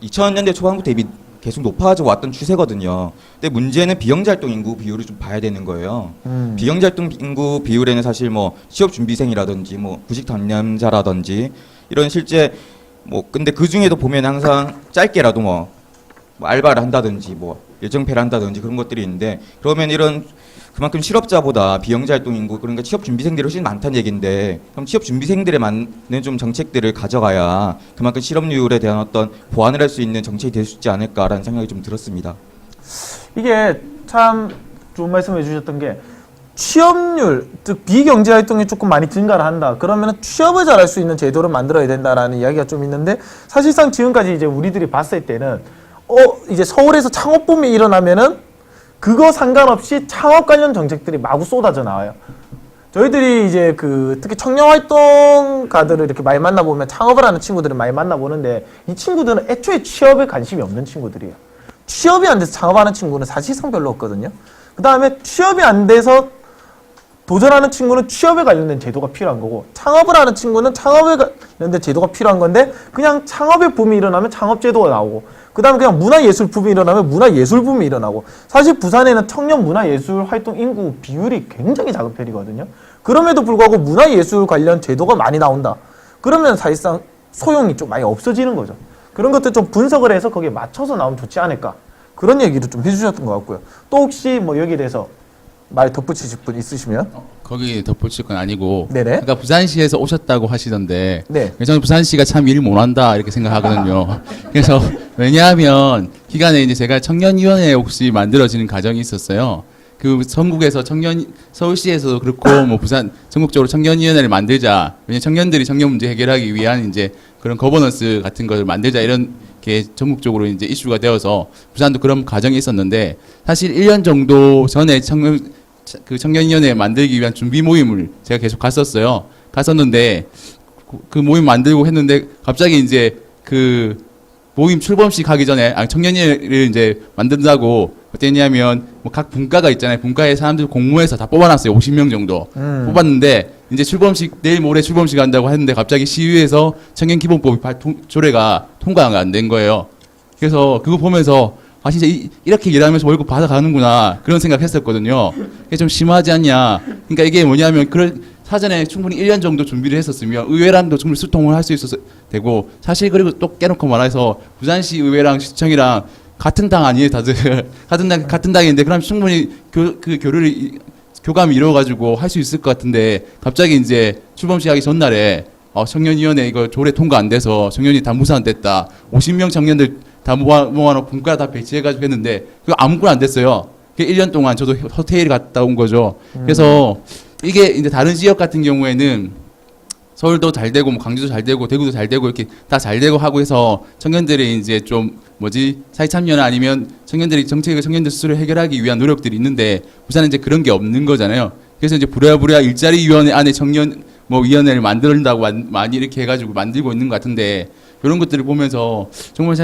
2000년대 초반부터 이미 계속 높아져 왔던 추세거든요. 근데 문제는 비경제활동 인구 비율을 좀 봐야 되는 거예요. 비경제활동 인구 비율에는 사실 뭐 취업 준비생이라든지 뭐 구직 담념자라든지 이런 실제 뭐 근데 그 중에도 보면 항상 짧게라도 뭐 알바를 한다든지 뭐 예정패를 한다든지 그런 것들이 있는데 그러면 이런 그만큼 실업자보다 비경제활동 인구 그러니까 취업 준비생들이 훨씬 많다는 얘기인데 그럼 취업 준비생들에 맞는 좀 정책들을 가져가야 그만큼 실업률에 대한 어떤 보완을 할 수 있는 정책이 될 수 있지 않을까라는 생각이 좀 들었습니다. 이게 참 좋은 말씀해 주셨던 게 취업률, 즉 비경제활동이 조금 많이 증가를 한다. 그러면 취업을 잘할 수 있는 제도를 만들어야 된다라는 이야기가 좀 있는데 사실상 지금까지 이제 우리들이 봤을 때는 이제 서울에서 창업붐이 일어나면은 그거 상관없이 창업 관련 정책들이 마구 쏟아져 나와요. 저희들이 이제 특히 청년 활동가들을 이렇게 많이 만나보면 창업을 하는 친구들을 많이 만나보는데 이 친구들은 애초에 취업에 관심이 없는 친구들이에요. 취업이 안 돼서 창업하는 친구는 사실상 별로 없거든요. 그 다음에 취업이 안 돼서 도전하는 친구는 취업에 관련된 제도가 필요한 거고 창업을 하는 친구는 창업에 관련된 제도가 필요한 건데 그냥 창업의 붐이 일어나면 창업제도가 나오고 그 다음에 그냥 문화예술 붐이 일어나면 문화예술 붐이 일어나고 사실 부산에는 청년 문화예술 활동 인구 비율이 굉장히 작은 편이거든요. 그럼에도 불구하고 문화예술 관련 제도가 많이 나온다. 그러면 사실상 소용이 좀 많이 없어지는 거죠. 그런 것들 좀 분석을 해서 거기에 맞춰서 나오면 좋지 않을까. 그런 얘기를 좀 해주셨던 것 같고요. 또 혹시 뭐 여기에 대해서 말 덧붙이실 분 있으시면? 거기 덧붙일 건 아니고 네네. 그러니까 부산시에서 오셨다고 하시던데 네. 저는 부산시가 참 일 못한다 이렇게 생각하거든요. 그래서 왜냐하면 기간에 이제 제가 청년위원회 혹시 만들어지는 과정이 있었어요. 그 전국에서 서울시에서도 그렇고 뭐 부산 전국적으로 청년위원회를 만들자. 왜냐면 청년들이 청년 문제 해결하기 위한 이제 그런 거버넌스 같은 것을 만들자 이런 게 전국적으로 이제 이슈가 되어서 부산도 그런 과정이 있었는데 사실 1년 정도 전에 청년위원회 만들기 위한 준비 모임을 제가 계속 갔었어요. 갔었는데 그 모임 만들고 했는데 갑자기 이제 그 모임 출범식 하기 전에 청년위를 이제 만든다고 어땠냐면 뭐 각 분과가 있잖아요. 분과에 사람들 공모해서 다 뽑아놨어요. 50명 정도 뽑았는데 이제 출범식 내일 모레 출범식 한다고 했는데 갑자기 시의회에서 청년기본법 조례가 통과가 안 된 거예요. 그래서 그거 보면서 진짜 이렇게 일하면서 월급 받아가는구나 그런 생각했었거든요. 이게 좀 심하지 않냐. 그러니까 이게 뭐냐면 사전에 충분히 1년 정도 준비를 했었으면 의회랑도 충분히 소통을 할 수 있어서 되고 사실 그리고 또 깨놓고 말해서 부산시 의회랑 시청이랑 같은 당 아니에요 다들 같은 당인데 그럼 충분히 교감이 이루어가지고 할 수 있을 것 같은데 갑자기 이제 출범식 하기 전날에 청년위원회 이거 조례 통과 안 돼서 청년이 다 무산됐다 50명 청년들 다 모아놓고 분과 다 배치해가지고 했는데 그거 아무것도 안 됐어요. 1년 동안 저도 호텔 갔다 온 거죠. 그래서 이게 이제 다른 지역 같은 경우에는 서울도 잘 되고 뭐 광주도 잘 되고 대구도 잘 되고 이렇게 다 잘 되고 하고 해서 청년들이 이제 좀 사회 참여나 아니면 청년들이 정책을 청년들 스스로 해결하기 위한 노력들이 있는데 부산은 이제 그런 게 없는 거잖아요. 그래서 이제 부랴부랴 일자리위원회 안에 청년 위원회를 만든다고 많이 이렇게 해가지고 만들고 있는 것 같은데 이런 것들을 보면서 정말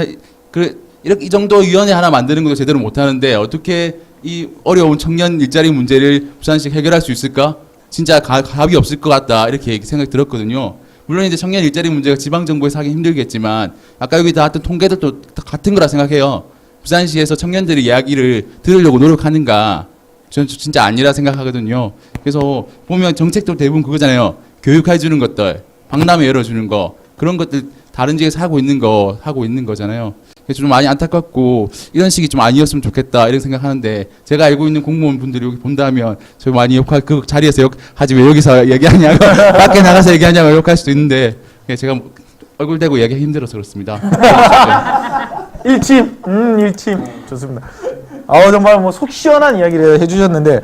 이렇게 이 정도 위원회 하나 만드는 것도 제대로 못하는데 어떻게 이 어려운 청년 일자리 문제를 부산시 해결할 수 있을까? 진짜 답이 없을 것 같다 이렇게 생각이 들었거든요. 물론 이제 청년 일자리 문제가 지방 정부에서 하기 힘들겠지만 아까 여기 나왔던 통계들도 다 같은 거라 생각해요. 부산시에서 청년들의 이야기를 들으려고 노력하는가? 저는 진짜 아니라 생각하거든요. 그래서 보면 정책도 대부분 그거잖아요. 교육해 주는 것들, 박람회 열어주는 거 그런 것들 다른 지역에서 하고 있는 거잖아요. 그래서 좀 많이 안타깝고 이런 식이 좀 아니었으면 좋겠다 이런 생각하는데 제가 알고 있는 공무원분들이 여기 본다면 저 많이 욕할 그 자리에서 욕하지 왜 여기서 얘기하냐고 밖에 나가서 얘기하냐고 욕할 수도 있는데 제가 얼굴 대고 얘기하기 힘들어서 그렇습니다. 일침 좋습니다. 정말 뭐 속 시원한 이야기를 해주셨는데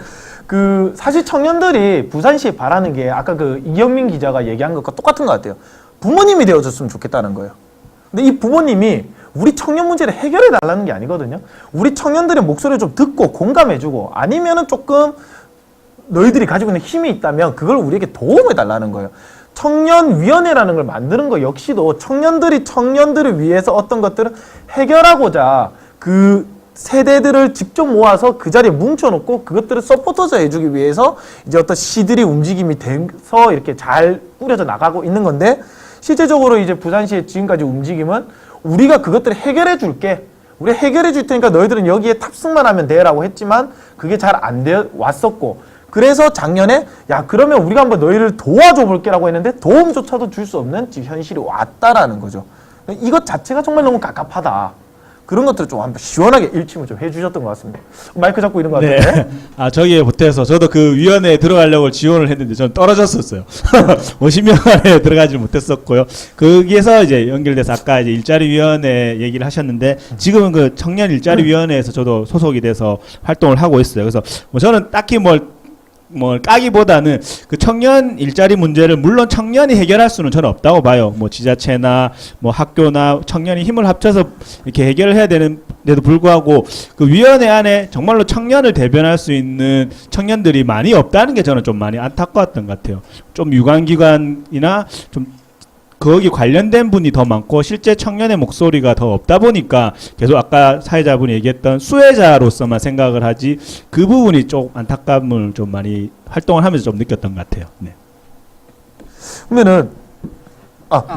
사실 청년들이 부산시에 바라는 게 아까 이경민 기자가 얘기한 것과 똑같은 것 같아요. 부모님이 되어줬으면 좋겠다는 거예요. 근데 이 부모님이 우리 청년 문제를 해결해 달라는 게 아니거든요. 우리 청년들의 목소리를 좀 듣고 공감해주고 아니면은 조금 너희들이 가지고 있는 힘이 있다면 그걸 우리에게 도움해 달라는 거예요. 청년위원회라는 걸 만드는 거 역시도 청년들을 위해서 어떤 것들을 해결하고자 그 세대들을 직접 모아서 그 자리에 뭉쳐놓고 그것들을 서포터즈 해주기 위해서 이제 어떤 시들이 움직임이 돼서 이렇게 잘 꾸려져 나가고 있는 건데 실제적으로 이제 부산시의 지금까지 움직임은 우리가 그것들을 해결해 줄게. 우리 해결해 줄 테니까 너희들은 여기에 탑승만 하면 돼 라고 했지만 그게 잘 안 돼 왔었고 그래서 작년에 그러면 우리가 한번 너희를 도와줘 볼게 라고 했는데 도움조차도 줄 수 없는 지금 현실이 왔다라는 거죠. 이것 자체가 정말 너무 갑갑하다. 그런 것들을 좀 한번 시원하게 일침을 좀 해주셨던 것 같습니다. 마이크 잡고 있는 것 같은데. 네. 저기에 보태서 저도 그 위원회에 들어가려고 지원을 했는데 저는 떨어졌었어요. 50명 안에 들어가지 못했었고요. 거기에서 이제 연결돼서 아까 이제 일자리위원회 얘기를 하셨는데 지금은 그 청년 일자리위원회에서 저도 소속이 돼서 활동을 하고 있어요. 그래서 저는 딱히 뭘 까기보다는 그 청년 일자리 문제를 물론 청년이 해결할 수는 저는 없다고 봐요. 지자체나 학교나 청년이 힘을 합쳐서 이렇게 해결을 해야 되는데도 불구하고 그 위원회 안에 정말로 청년을 대변할 수 있는 청년들이 많이 없다는 게 저는 좀 많이 안타까웠던 것 같아요. 좀 유관기관이나 좀 거기 관련된 분이 더 많고 실제 청년의 목소리가 더 없다 보니까 계속 아까 사회자분이 얘기했던 수혜자로서만 생각을 하지 그 부분이 좀 안타까움을 좀 많이 활동을 하면서 좀 느꼈던 것 같아요. 네. 그러면은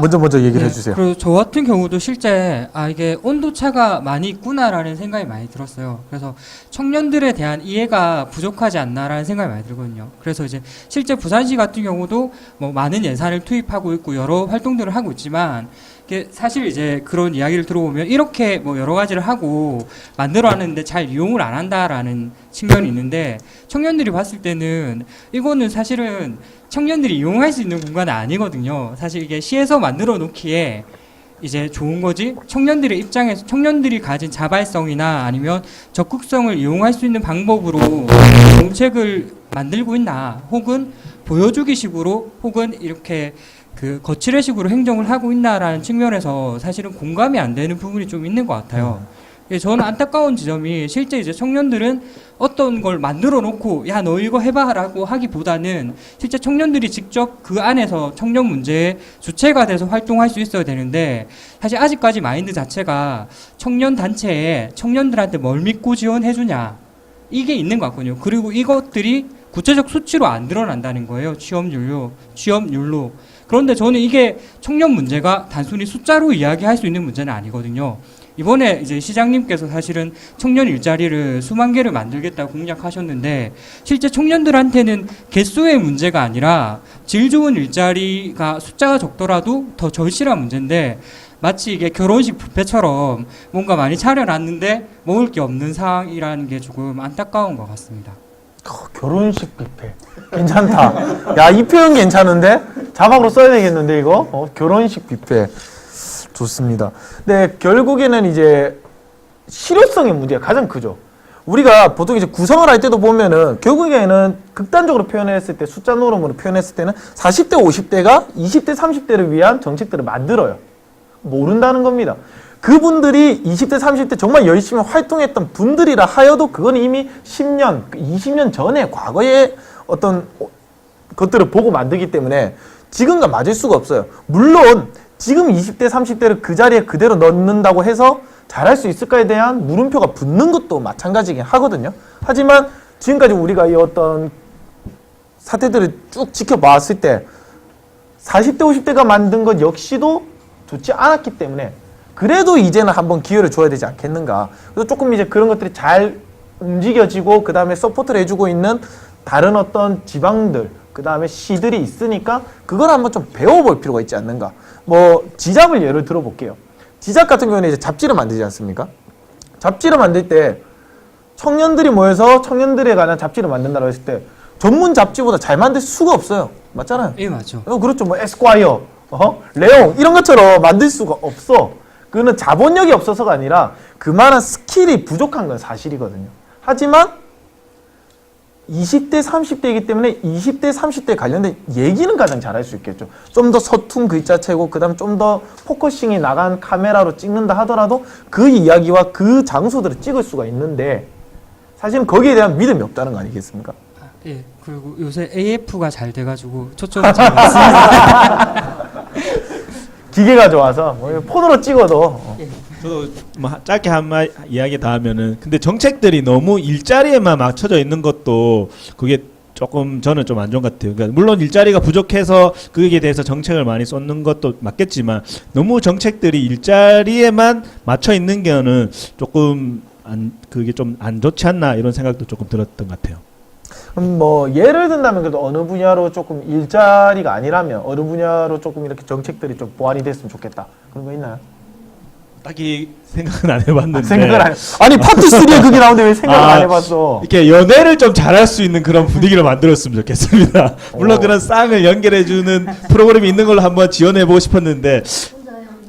먼저 얘기를 해주세요. 그리고 저 같은 경우도 실제 이게 온도차가 많이 있구나라는 생각이 많이 들었어요. 그래서 청년들에 대한 이해가 부족하지 않나라는 생각이 많이 들거든요. 그래서 이제 실제 부산시 같은 경우도 많은 예산을 투입하고 있고 여러 활동들을 하고 있지만 사실 이제 그런 이야기를 들어보면 이렇게 여러 가지를 하고 만들어놨는데 잘 이용을 안 한다라는 측면이 있는데 청년들이 봤을 때는 이거는 사실은 청년들이 이용할 수 있는 공간은 아니거든요. 사실 이게 시에서 만들어 놓기에 이제 좋은 거지 청년들의 입장에서 청년들이 가진 자발성이나 아니면 적극성을 이용할 수 있는 방법으로 정책을 만들고 있나 혹은 보여주기 식으로 혹은 이렇게 거칠의식으로 행정을 하고 있나라는 측면에서 사실은 공감이 안 되는 부분이 좀 있는 것 같아요. 저는 안타까운 지점이 실제 이제 청년들은 어떤 걸 만들어 놓고 너 이거 해봐라고 하기보다는 실제 청년들이 직접 그 안에서 청년 문제의 주체가 돼서 활동할 수 있어야 되는데 사실 아직까지 마인드 자체가 청년 단체에 청년들한테 뭘 믿고 지원해주냐 이게 있는 것 같거든요. 그리고 이것들이 구체적 수치로 안 드러난다는 거예요. 취업률로. 그런데 저는 이게 청년 문제가 단순히 숫자로 이야기할 수 있는 문제는 아니거든요. 이번에 이제 시장님께서 사실은 청년 일자리를 수만 개를 만들겠다고 공약하셨는데 실제 청년들한테는 개수의 문제가 아니라 질 좋은 일자리가 숫자가 적더라도 더 절실한 문제인데 마치 이게 결혼식 뷔페처럼 뭔가 많이 차려놨는데 먹을 게 없는 상황이라는 게 조금 안타까운 것 같습니다. 결혼식 뷔페 괜찮다. 이 표현 괜찮은데 자막으로 써야 되겠는데 이거 결혼식 뷔페 좋습니다. 네, 결국에는 이제 실효성의 문제가 가장 크죠. 우리가 보통 이제 구성을 할 때도 보면은 결국에는 극단적으로 표현했을 때 숫자 노름으로 표현했을 때는 40대 50대가 20대 30대를 위한 정책들을 만들어요. 모른다는 겁니다. 그분들이 20대 30대 정말 열심히 활동했던 분들이라 하여도 그건 이미 10년 20년 전에 과거의 어떤 것들을 보고 만들기 때문에 지금과 맞을 수가 없어요. 물론 지금 20대 30대를 그 자리에 그대로 넣는다고 해서 잘할 수 있을까에 대한 물음표가 붙는 것도 마찬가지긴 하거든요. 하지만 지금까지 우리가 이 어떤 사태들을 쭉 지켜봤을 때 40대 50대가 만든 것 역시도 좋지 않았기 때문에 그래도 이제는 한번 기회를 줘야 되지 않겠는가. 그래서 조금 이제 그런 것들이 잘 움직여지고 그 다음에 서포트를 해주고 있는 다른 어떤 지방들 그 다음에 시들이 있으니까 그걸 한번 좀 배워볼 필요가 있지 않는가. 뭐 지잡을 예를 들어볼게요. 지잡 같은 경우는 이제 잡지를 만들지 않습니까? 잡지를 만들 때 청년들이 모여서 청년들에 관한 잡지를 만든다고 했을 때 전문 잡지보다 잘 만들 수가 없어요. 맞잖아요. 예, 맞죠. 그렇죠. 뭐 에스콰이어, 레옹 이런 것처럼 만들 수가 없어. 그거는 자본력이 없어서가 아니라 그만한 스킬이 부족한 건 사실이거든요. 하지만 20대, 30대이기 때문에 20대, 30대 관련된 얘기는 가장 잘할 수 있겠죠. 좀 더 서툰 글자체고 그 다음 좀 더 포커싱이 나간 카메라로 찍는다 하더라도 그 이야기와 그 장소들을 찍을 수가 있는데 사실은 거기에 대한 믿음이 없다는 거 아니겠습니까? 예, 그리고 요새 AF가 잘 돼가지고 초점이 잘 맞습니다. 기계가 좋아서 뭐 폰으로 찍어도 저도 뭐 짧게 한마 이야기 더 하면은 근데 정책들이 너무 일자리에만 맞춰져 있는 것도 그게 조금 저는 좀 안 좋은 것 같아요. 그러니까 물론 일자리가 부족해서 그에 대해서 정책을 많이 쏟는 것도 맞겠지만 너무 정책들이 일자리에만 맞춰 있는 게는 조금 그게 좀 안 좋지 않나 이런 생각도 조금 들었던 것 같아요. 뭐 예를 든다면 그래도 어느 분야로 조금 일자리가 아니라면 어느 분야로 조금 이렇게 정책들이 좀 보완이 됐으면 좋겠다 그런 거 있나요? 딱히 생각은 안 해봤는데. 생각을 안 해. 아니 파트 3에 그게 나오는데 왜 생각을 안 해봤어? 이렇게 연애를 좀 잘할 수 있는 그런 분위기를 만들었으면 좋겠습니다. 물론 그런 쌍을 연결해주는 프로그램이 있는 걸로 한번 지원해보고 싶었는데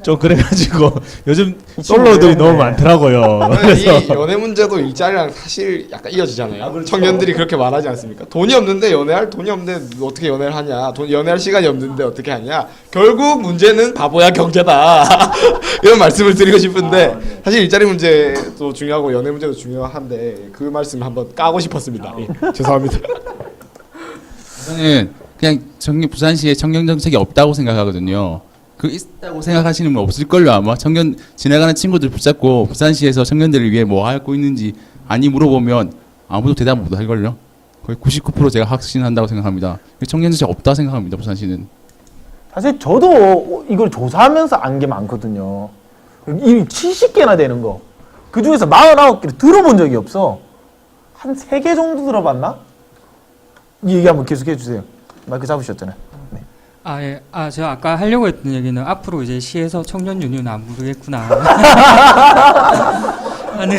좀 그래가지고 요즘 솔로들이 너무 많더라고요. 그래서 이 연애 문제도 일자리랑 사실 약간 이어지잖아요. 청년들이 그렇게 말하지 않습니까? 돈이 없는데 연애할 돈이 없는데 어떻게 연애를 하냐? 연애할 시간이 없는데 어떻게 하냐? 결국 문제는 바보야 경제다. 이런 말씀을 드리고 싶은데 사실 일자리 문제도 중요하고 연애 문제도 중요한데 그 말씀 한번 까고 싶었습니다. 예, 죄송합니다. 저는 그냥 부산시에 청년 정책이 없다고 생각하거든요. 그 있다고 생각하시는 분 없을걸요 아마. 청년 지나가는 친구들 붙잡고 부산시에서 청년들을 위해 뭐 하고 있는지 아니 물어보면 아무도 대답 못 할걸요. 거의 99% 제가 확신한다고 생각합니다. 청년 정책 없다 생각합니다 부산시는. 사실 저도 이걸 조사하면서 안 게 많거든요. 이 70개나 되는 거. 그 중에서 49개를 들어본 적이 없어. 한 3개 정도 들어봤나? 이 얘기 한번 계속해 주세요. 마이크 잡으셨잖아요. 네. 예. 제가 아까 하려고 했던 얘기는 앞으로 이제 시에서 청년 유니언 안 부르겠구나 하는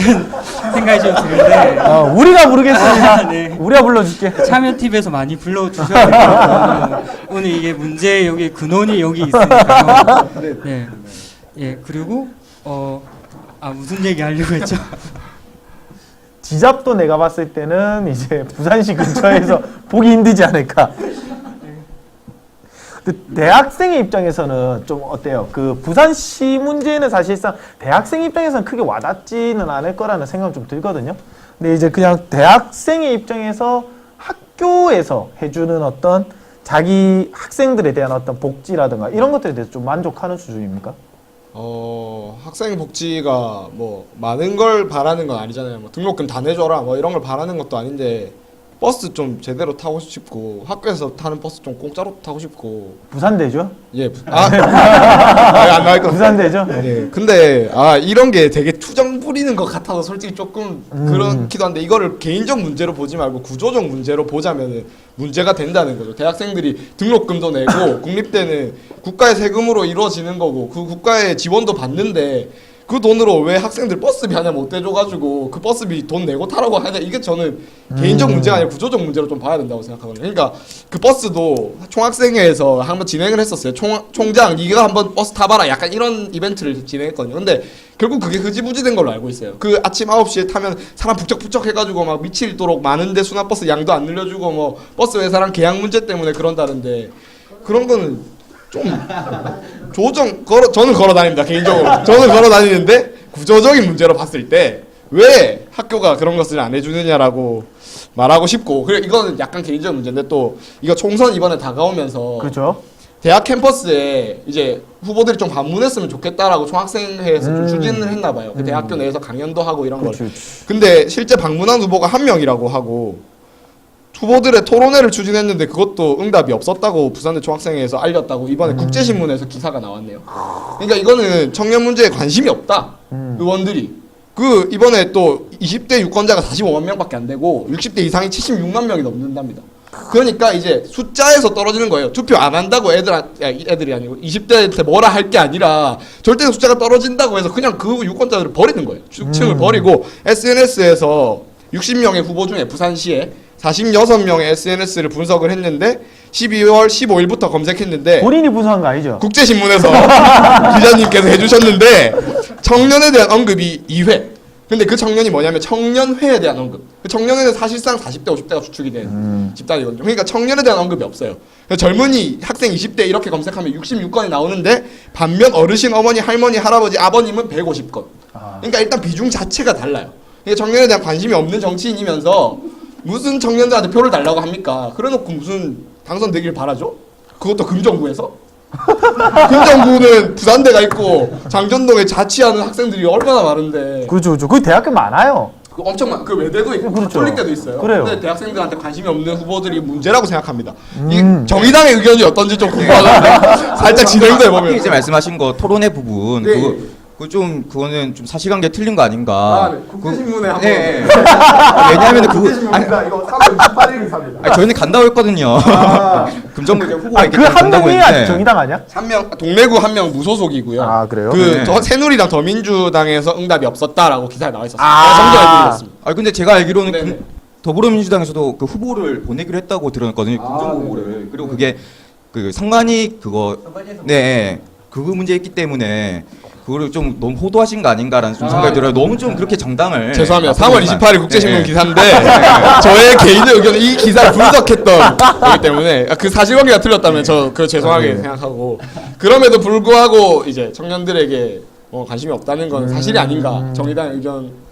생각이 좀 드는데 우리가 부르겠습니다. 네. 우리가 불러줄게. 참여TV에서 많이 불러주셔야 될 것 같아요. 오늘 이게 문제 여기 근원이 여기 있으니까요. 네. 예, 그리고 무슨 얘기 하려고 했죠? 지잡도 내가 봤을 때는 이제 부산시 근처에서 보기 힘들지 않을까. 대학생의 입장에서는 좀 어때요? 그 부산시 문제는 사실상 대학생 입장에서는 크게 와닿지는 않을 거라는 생각은 좀 들거든요. 근데 이제 그냥 대학생의 입장에서 학교에서 해주는 어떤 자기 학생들에 대한 어떤 복지라든가 이런 것들에 대해서 좀 만족하는 수준입니까? 학생 복지가 뭐 많은 걸 바라는 건 아니잖아요. 뭐 등록금 다 내줘라 뭐 이런 걸 바라는 것도 아닌데 버스 좀 제대로 타고 싶고 학교에서 타는 버스 좀 공짜로 타고 싶고. 부산대죠? 예. 안 나올 거. 부산대죠? 예. 근데 이런 게 되게 투정 부리는 것 같아서 솔직히 조금 그렇기도 한데 이거를 개인적 문제로 보지 말고 구조적 문제로 보자면 문제가 된다는 거죠. 대학생들이 등록금도 내고 국립대는 국가의 세금으로 이루어지는 거고 그 국가의 지원도 받는데 그 돈으로 왜 학생들 버스비 하나 못 대줘가지고 그 버스비 돈 내고 타라고 하냐. 이게 저는 개인적 문제가 아니라 구조적 문제로 좀 봐야 된다고 생각하거든요. 그러니까 그 버스도 총학생회에서 한번 진행을 했었어요. 총장 네가 한번 버스 타봐라 약간 이런 이벤트를 진행했거든요. 근데 결국 그게 흐지부지 된 걸로 알고 있어요. 그 아침 9시에 타면 사람 북적북적 해가지고 막 미칠도록 많은데 순환버스 양도 안 늘려주고 뭐 버스 회사랑 계약 문제 때문에 그런다는데 그런 거는 좀 저는 걸어 다닙니다. 개인적으로 저는 걸어 다니는데 구조적인 문제로 봤을 때 왜 학교가 그런 것을 안 해주느냐라고 말하고 싶고, 그래 이거는 약간 개인적 문제인데 또 이거 총선 이번에 다가오면서 그렇죠. 대학 캠퍼스에 이제 후보들이 좀 방문했으면 좋겠다라고 총학생회에서 좀 추진을 했나 봐요. 그 대학교 내에서 강연도 하고 이런 걸. 근데 실제 방문한 후보가 한 명이라고 하고 후보들의 토론회를 추진했는데 그것도 응답이 없었다고 부산대 총학생회에서 알렸다고 이번에 국제신문에서 기사가 나왔네요. 그러니까 이거는 청년 문제에 관심이 없다. 의원들이. 그 이번에 또 20대 유권자가 45만 명밖에 안 되고 60대 이상이 76만 명이 넘는답니다. 그러니까 이제 숫자에서 떨어지는 거예요. 투표 안 한다고 애들이 아니고 20대한테 뭐라 할 게 아니라 절대 숫자가 떨어진다고 해서 그냥 그 유권자들을 버리는 거예요. 층을 버리고 SNS에서 60명의 후보 중에 부산시에 46명의 SNS를 분석을 했는데 12월 15일부터 검색했는데 본인이 분석한 거 아니죠? 국제신문에서 기자님께서 해주셨는데 청년에 대한 언급이 2회. 근데 그 청년이 뭐냐면 청년회에 대한 언급. 그 청년회는 사실상 40대 50대가 주축이 된 집단이거든요. 그러니까 청년에 대한 언급이 없어요. 젊은이 학생 20대 이렇게 검색하면 66건이 나오는데 반면 어르신 어머니 할머니 할아버지 아버님은 150건. 그러니까 일단 비중 자체가 달라요. 그러니까 청년에 대한 관심이 없는 정치인이면서 무슨 청년들한테 표를 달라고 합니까? 그래놓고 무슨 당선되길 바라죠? 그것도 금정구에서? 금정구는 부산대가 있고 장전동에 자취하는 학생들이 얼마나 많은데. 그렇죠. 그 대학교 많아요. 그 엄청 많. 그 외대도 있고 그렇죠. 가톨릭대도 있어요. 그래요. 근데 대학생들한테 관심이 없는 후보들이 문제라고 생각합니다. 이 정의당의 의견이 어떤지 좀 궁금하던데 살짝 진행도 해보면. 이제 말씀하신 거 토론회 부분 네. 그거는 좀 사실관계 틀린 거 아닌가? 네. 국제신문에 한번. 네. 왜냐하면 국제신문입니다. 이거 3월 28일 기사입니다. 저희는 간다고 했거든요. 금정구 이제 후보가 있기 그 때문에 한 간다고 명이 했는데. 정의당 아니야? 한 명 동래구 한 명 무소속이고요. 아, 그래요? 네. 저 새누리당 더민주당에서 응답이 없었다라고 기사에 나와 있었어요. 아. 제가 정정해드리겠습니다. 근데 제가 알기로는 네네. 더불어민주당에서도 그 후보를 보내기로 했다고 들었거든요. 금정구 후보를. 그리고 그게 그 상관이 그거 네. 그거 문제 있기 때문에 그거를 좀 너무 호도하신 거 아닌가라는 좀 생각이 들어요. 너무 좀 그렇게 정당을 죄송합니다. 3월 28일 국제신문 네. 기사인데 저의 개인의 의견은 이 기사를 분석했던 거기 때문에 그 사실관계가 틀렸다면 저 그 죄송하게 생각하고, 그럼에도 불구하고 이제 청년들에게 관심이 없다는 건 사실이 아닌가. 정의당의 의견.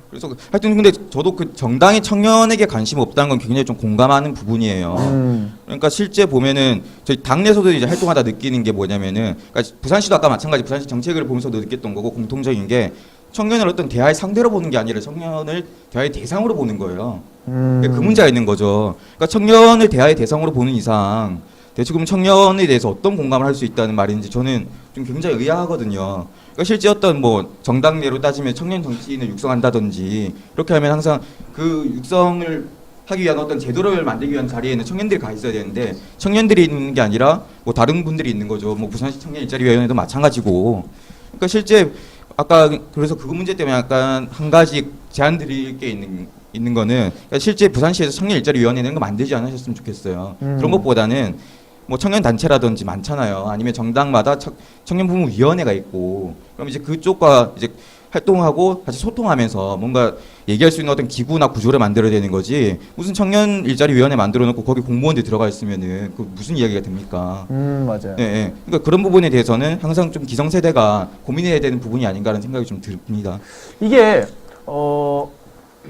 그래서 하여튼 근데 저도 그 정당이 청년에게 관심 없다는 건 굉장히 좀 공감하는 부분이에요. 그러니까 실제 보면은 저희 당내에서도 이제 활동하다 느끼는 게 뭐냐면은, 그러니까 부산시도 아까 마찬가지 부산시 정책을 보면서도 느꼈던 거고 공통적인 게 청년을 어떤 대화의 상대로 보는 게 아니라 청년을 대화의 대상으로 보는 거예요. 그 문제가 있는 거죠. 그러니까 청년을 대화의 대상으로 보는 이상 대체 그럼 청년에 대해서 어떤 공감을 할 수 있다는 말인지 저는 좀 굉장히 의아하거든요. 그러니까 실제 어떤 뭐 정당 내로 따지면 청년 정치인을 육성한다든지 이렇게 하면 항상 그 육성을 하기 위한 어떤 제도를 만들기 위한 자리에는 청년들이 가 있어야 되는데 청년들이 있는 게 아니라 뭐 다른 분들이 있는 거죠. 뭐 부산시 청년 일자리위원회도 마찬가지고. 그러니까 실제 아까 그래서 그 문제 때문에 약간 한 가지 제안 드릴 게 있는 거는, 그러니까 실제 부산시에서 청년 일자리위원회는 거 만들지 않으셨으면 좋겠어요. 그런 것보다는 뭐 청년 단체라든지 많잖아요. 아니면 정당마다 청년부문위원회가 있고, 그럼 이제 그쪽과 이제 활동하고 같이 소통하면서 뭔가 얘기할 수 있는 어떤 기구나 구조를 만들어야 되는 거지. 무슨 청년 일자리위원회 만들어 놓고 거기 공무원들 들어가 있으면은 그 무슨 이야기가 됩니까? 맞아요. 네. 그러니까 그런 부분에 대해서는 항상 좀 기성세대가 고민해야 되는 부분이 아닌가라는 생각이 좀 듭니다. 이게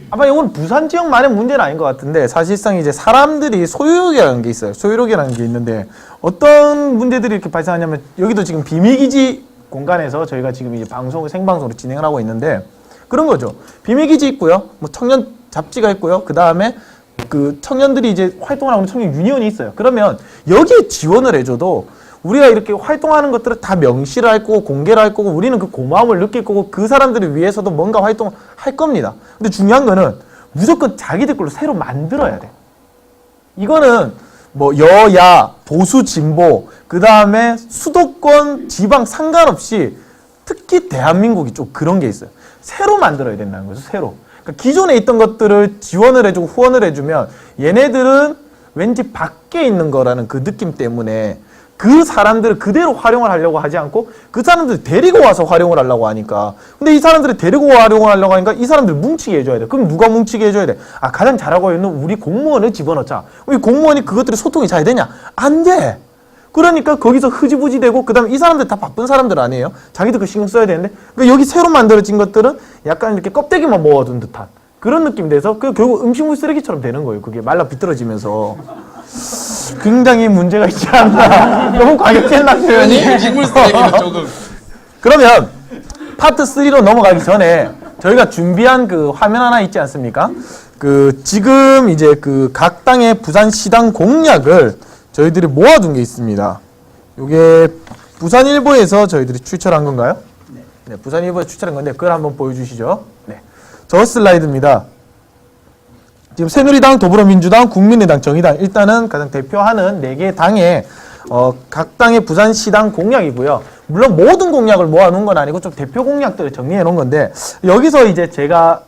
아마 이건 부산 지역만의 문제는 아닌 것 같은데, 사실상 이제 사람들이 소유욕이라는 게 있어요. 소유욕이라는 게 있는데 어떤 문제들이 이렇게 발생하냐면, 여기도 지금 비밀기지 공간에서 저희가 지금 이제 생방송으로 진행을 하고 있는데 그런 거죠. 비밀기지 있고요. 뭐 청년 잡지가 있고요. 그 다음에 그 청년들이 이제 활동을 하는 청년 유니온이 있어요. 그러면 여기에 지원을 해줘도 우리가 이렇게 활동하는 것들을 다 명시를 할 거고 공개를 할 거고 우리는 그 고마움을 느낄 거고 그 사람들을 위해서도 뭔가 활동을 할 겁니다. 근데 중요한 거는 무조건 자기들 걸로 새로 만들어야 돼. 이거는 뭐 여야 보수 진보 그 다음에 수도권 지방 상관없이 특히 대한민국이 좀 그런 게 있어요. 새로 만들어야 된다는 거죠. 새로. 그러니까 기존에 있던 것들을 지원을 해주고 후원을 해주면 얘네들은 왠지 밖에 있는 거라는 그 느낌 때문에 그 사람들을 그대로 활용을 하려고 하지 않고 그 사람들 데리고 와서 활용을 하려고 하니까. 근데 이 사람들을 데리고 활용을 하려고 하니까 이 사람들 뭉치게 해줘야 돼. 그럼 누가 뭉치게 해줘야 돼? 아, 가장 잘하고 있는 우리 공무원을 집어넣자. 우리 공무원이 그것들이 소통이 잘 되냐? 안 돼. 그러니까 거기서 흐지부지 되고, 그 다음에 이 사람들 다 바쁜 사람들 아니에요? 자기도 그 신경 써야 되는데. 그러니까 여기 새로 만들어진 것들은 약간 이렇게 껍데기만 모아둔 듯한 그런 느낌이 돼서 그 결국 음식물 쓰레기처럼 되는 거예요. 그게 말라 비틀어지면서. 굉장히 문제가 있지 않나. 너무 과격했나 표현이. 음식물 쓰레기는 조금. 그러면 파트 3로 넘어가기 전에 저희가 준비한 그 화면 하나 있지 않습니까? 그 지금 이제 그 각 당의 부산시당 공약을 저희들이 모아둔 게 있습니다. 이게 부산일보에서 저희들이 출처한 건가요? 네, 부산일보에서 출처한 건데 그걸 한번 보여주시죠. 네, 저 슬라이드입니다. 지금 새누리당, 더불어민주당, 국민의당, 정의당 일단은 가장 대표하는 4개 당의 각 당의 부산시당 공약이고요. 물론 모든 공약을 모아놓은 건 아니고 좀 대표 공약들을 정리해 놓은 건데 여기서 이제 제가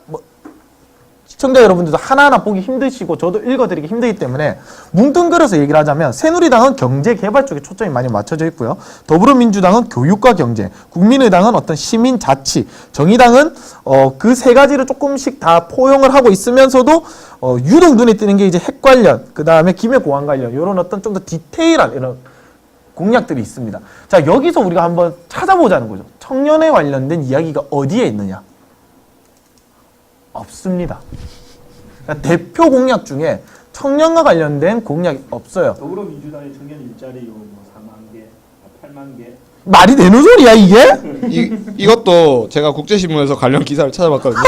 시청자 여러분들도 하나하나 보기 힘드시고 저도 읽어드리기 힘들기 때문에 뭉뚱그려서 얘기를 하자면 새누리당은 경제 개발 쪽에 초점이 많이 맞춰져 있고요. 더불어민주당은 교육과 경제, 국민의당은 어떤 시민 자치, 정의당은 그 세 가지를 조금씩 다 포용을 하고 있으면서도 유독 눈에 띄는 게 이제 핵 관련, 그 다음에 김해공항 관련 이런 어떤 좀 더 디테일한 이런 공약들이 있습니다. 자, 여기서 우리가 한번 찾아보자는 거죠. 청년에 관련된 이야기가 어디에 있느냐? 없습니다. 그러니까 대표 공약 중에 청년과 관련된 공약이 없어요. 더불어민주당의 청년 일자리 뭐 4만 개, 8만 개. 말이 되는 소리야 이게? 이것도 제가 국제신문에서 관련 기사를 찾아봤거든요.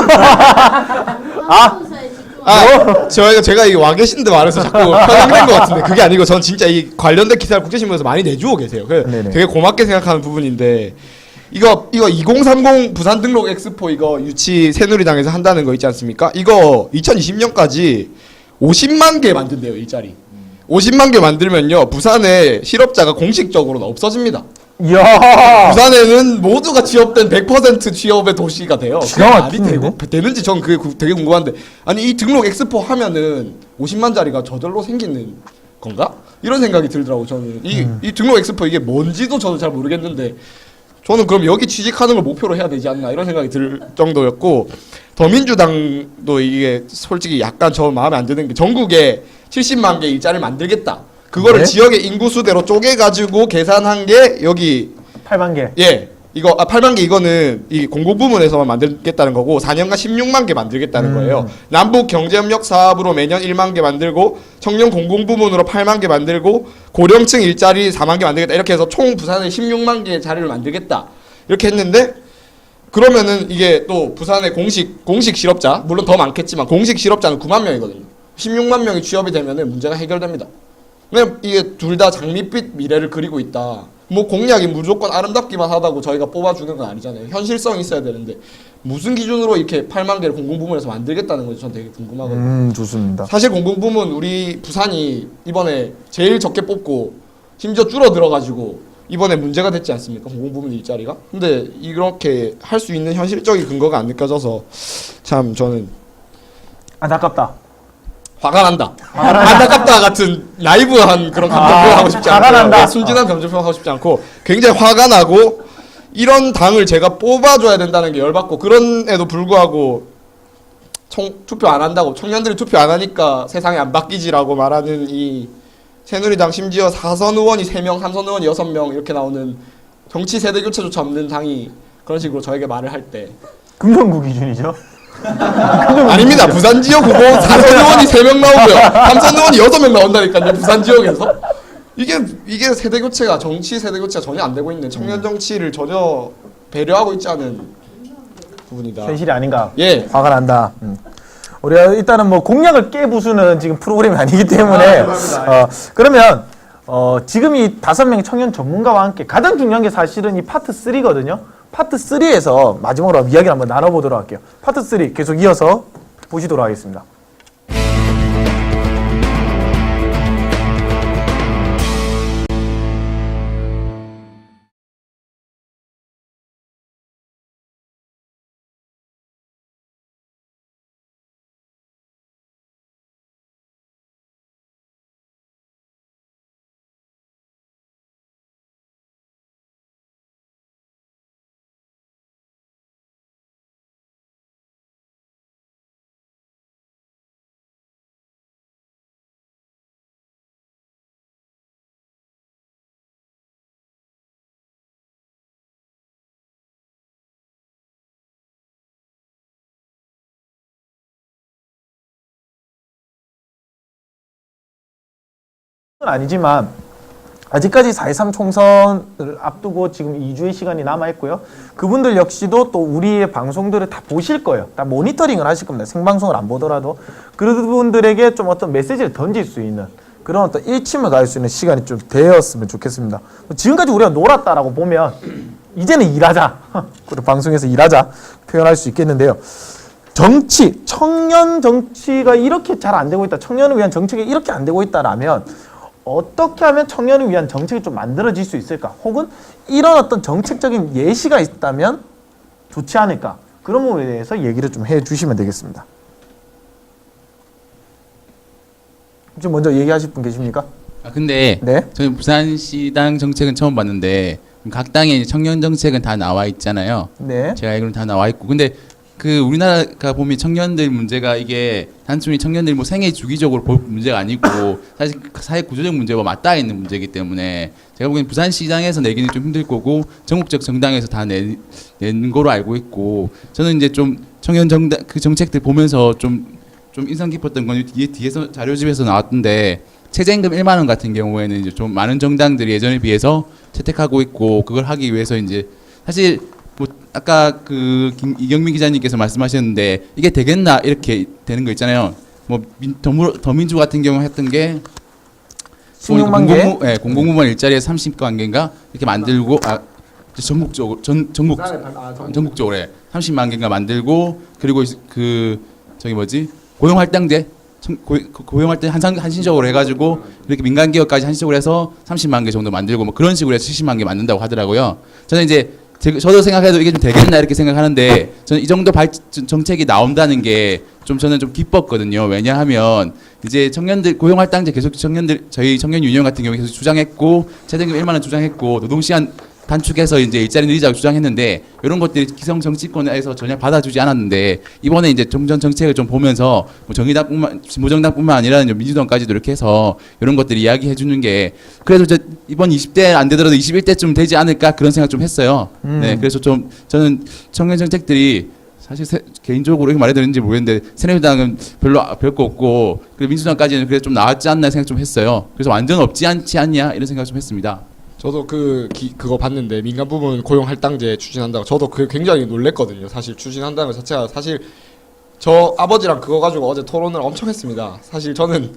제가 이게 와 계신데 말해서 자꾸 편향된 것 같은데 그게 아니고 전 진짜 이 관련된 기사를 국제신문에서 많이 내주고 계세요. 되게 고맙게 생각하는 부분인데 이거 2030 부산 등록 엑스포 이거 유치 새누리당에서 한다는 거 있지 않습니까? 이거 2020년까지 50만 개 만든대요, 일자리. 50만 개 만들면요 부산에 실업자가 공식적으로는 없어집니다. 이야. 부산에는 모두가 취업된 100% 취업의 도시가 돼요. 기가 말이 막히네. 되는지 전 그게 되게 궁금한데 아니 이 등록 엑스포 하면은 50만짜리가 저절로 생기는 건가? 이런 생각이 들더라고 저는. 이 등록 엑스포 이게 뭔지도 저도 잘 모르겠는데 저는 그럼 여기 취직하는 걸 목표로 해야 되지 않나 이런 생각이 들 정도였고 더민주당도 이게 솔직히 약간 저 마음에 안 드는 게 전국에 70만 개 일자리를 만들겠다. 그거를 네? 지역의 인구수대로 쪼개가지고 계산한 게 여기 8만 개. 예. 이거 8만 개 이거는 이 공공부문에서만 만들겠다는 거고 4년간 16만 개 만들겠다는 거예요. 남북 경제협력 사업으로 매년 1만 개 만들고 청년 공공부문으로 8만 개 만들고 고령층 일자리 4만 개 만들겠다. 이렇게 해서 총 부산에 16만 개의 자리를 만들겠다. 이렇게 했는데 그러면은 이게 또 부산의 공식 실업자 물론 더 많겠지만 공식 실업자는 9만 명이거든요. 16만 명이 취업이 되면은 문제가 해결됩니다. 왜냐면 이게 둘 다 장밋빛 미래를 그리고 있다. 뭐 공약이 무조건 아름답기만 하다고 저희가 뽑아주는 건 아니잖아요. 현실성이 있어야 되는데 무슨 기준으로 이렇게 8만 개를 공공부문에서 만들겠다는 건지 전 되게 궁금하거든요. 좋습니다. 사실 공공부문 우리 부산이 이번에 제일 적게 뽑고 심지어 줄어들어가지고 이번에 문제가 됐지 않습니까? 공공부문 일자리가. 근데 이렇게 할 수 있는 현실적인 근거가 안 느껴져서 참 저는 안타깝다. 화가 난다. 안타깝다 같은 라이브한 그런 감정 표현하고 싶지 화가 않고 난다. 순진한 감정 표현하고 싶지 않고 굉장히 화가 나고 이런 당을 제가 뽑아줘야 된다는 게 열받고 그런에도 불구하고 투표 안 한다고 청년들이 투표 안 하니까 세상이 안 바뀌지라고 말하는 이 새누리당 심지어 4선 의원이 3명 3선 의원이 6명 이렇게 나오는 정치 세대 교체조차 없는 당이 그런 식으로 저에게 말을 할 때 금성구 기준이죠. 아닙니다. 부산 지역 후보 4선 의원이 3명 나오고요. 3선 의원이 6명 나온다니까요. 부산 지역에서. 이게 세대 교체가 정치 세대 교체가 전혀 안 되고 있는 청년 정치를 전혀 배려하고 있지 않은 부분이다. 현실이 아닌가. 예. 화가 난다. 우리가 일단은 뭐 공약을 깨부수는 지금 프로그램이 아니기 때문에 그러면 지금 이 5명의 청년 전문가와 함께 가장 중요한 게 사실은 이 파트 3거든요. 파트 3에서 마지막으로 이야기를 한번 나눠보도록 할게요. 파트 3 계속 이어서 보시도록 하겠습니다. 아니지만 아직까지 4.13 총선을 앞두고 지금 2주의 시간이 남아있고요. 그분들 역시도 또 우리의 방송들을 다 보실 거예요. 다 모니터링을 하실 겁니다. 생방송을 안 보더라도. 그분들에게 좀 어떤 메시지를 던질 수 있는 그런 어떤 일침을 가할 수 있는 시간이 좀 되었으면 좋겠습니다. 지금까지 우리가 놀았다라고 보면 이제는 일하자. 그리고 방송에서 일하자 표현할 수 있겠는데요. 정치, 청년 정치가 이렇게 잘 안 되고 있다. 청년을 위한 정책이 이렇게 안 되고 있다라면 어떻게 하면 청년을 위한 정책이 좀 만들어질 수 있을까? 혹은 이런 어떤 정책적인 예시가 있다면 좋지 않을까? 그런 부분에 대해서 얘기를 좀 해주시면 되겠습니다. 좀 먼저 얘기하실 분 계십니까? 근데 네. 저는 부산시당 정책은 처음 봤는데 각 당의 청년 정책은 다 나와 있잖아요. 네. 제가 알기로는 다 나와 있고 근데 그 우리나라가 보면 청년들 문제가 이게 단순히 청년들 뭐 생애 주기적으로 볼 문제가 아니고 사실 사회 구조적 문제와 맞닿아 있는 문제이기 때문에 제가 보기엔 부산시장에서 내기는 좀 힘들 거고 전국적 정당에서 다 낸 거로 알고 있고 저는 이제 좀 청년 정당 그 정책들 보면서 좀 인상 깊었던 건 뒤에서 자료집에서 나왔던데 최저임금 1만 원 같은 경우에는 이제 좀 많은 정당들이 예전에 비해서 채택하고 있고 그걸 하기 위해서 이제 사실 뭐 아까 그 이경민 기자님께서 말씀하셨는데 이게 되겠나 이렇게 되는 거 있잖아요. 뭐 더민주 같은 경우 했던 게 16만 개? 공공부문 일자리에 30만 개인가 이렇게 만들고 전국적으로 전국적으로 30만 개인가 만들고 그리고 그 저기 뭐지 고용할당제 고용할때 한신적으로 해가지고 이렇게 민간 기업까지 한신적으로 해서 30만 개 정도 만들고 뭐 그런 식으로 해서 70만 개 만든다고 하더라고요. 저는 이제 저도 생각해도 이게 좀 되겠나 이렇게 생각하는데 저는 이 정도 정책이 나온다는 게 좀 저는 좀 기뻤거든요. 왜냐하면 이제 청년들 고용할당제 계속 저희 청년 유니언 같은 경우 계속 주장했고 최저임금 1만 원 주장했고 노동시간 단축해서 이제 일자리 늘리자고 주장했는데 이런 것들이 기성 정치권에서 전혀 받아주지 않았는데 이번에 이제 정전 정책을 좀 보면서 뭐 진보정당뿐만 아니라 민주당까지도 이렇게 해서 이런 것들을 이야기해 주는 게 그래도 이번 20대 안 되더라도 21대쯤 되지 않을까 그런 생각 좀 했어요. 네, 그래서 좀 저는 청년 정책들이 사실 개인적으로 이렇게 말해드리는지 모르겠는데 새누리당은 별거 없고 그리고 민주당까지는 그래도 좀 나았지 않나 생각 좀 했어요. 그래서 완전 없지 않지 않냐 이런 생각 좀 했습니다. 저도 그거 봤는데 민간 부문 고용 할당제 추진한다고 저도 그게 굉장히 놀랬거든요. 사실 추진한다는 것 자체가 사실 저 아버지랑 그거 가지고 어제 토론을 엄청 했습니다. 사실 저는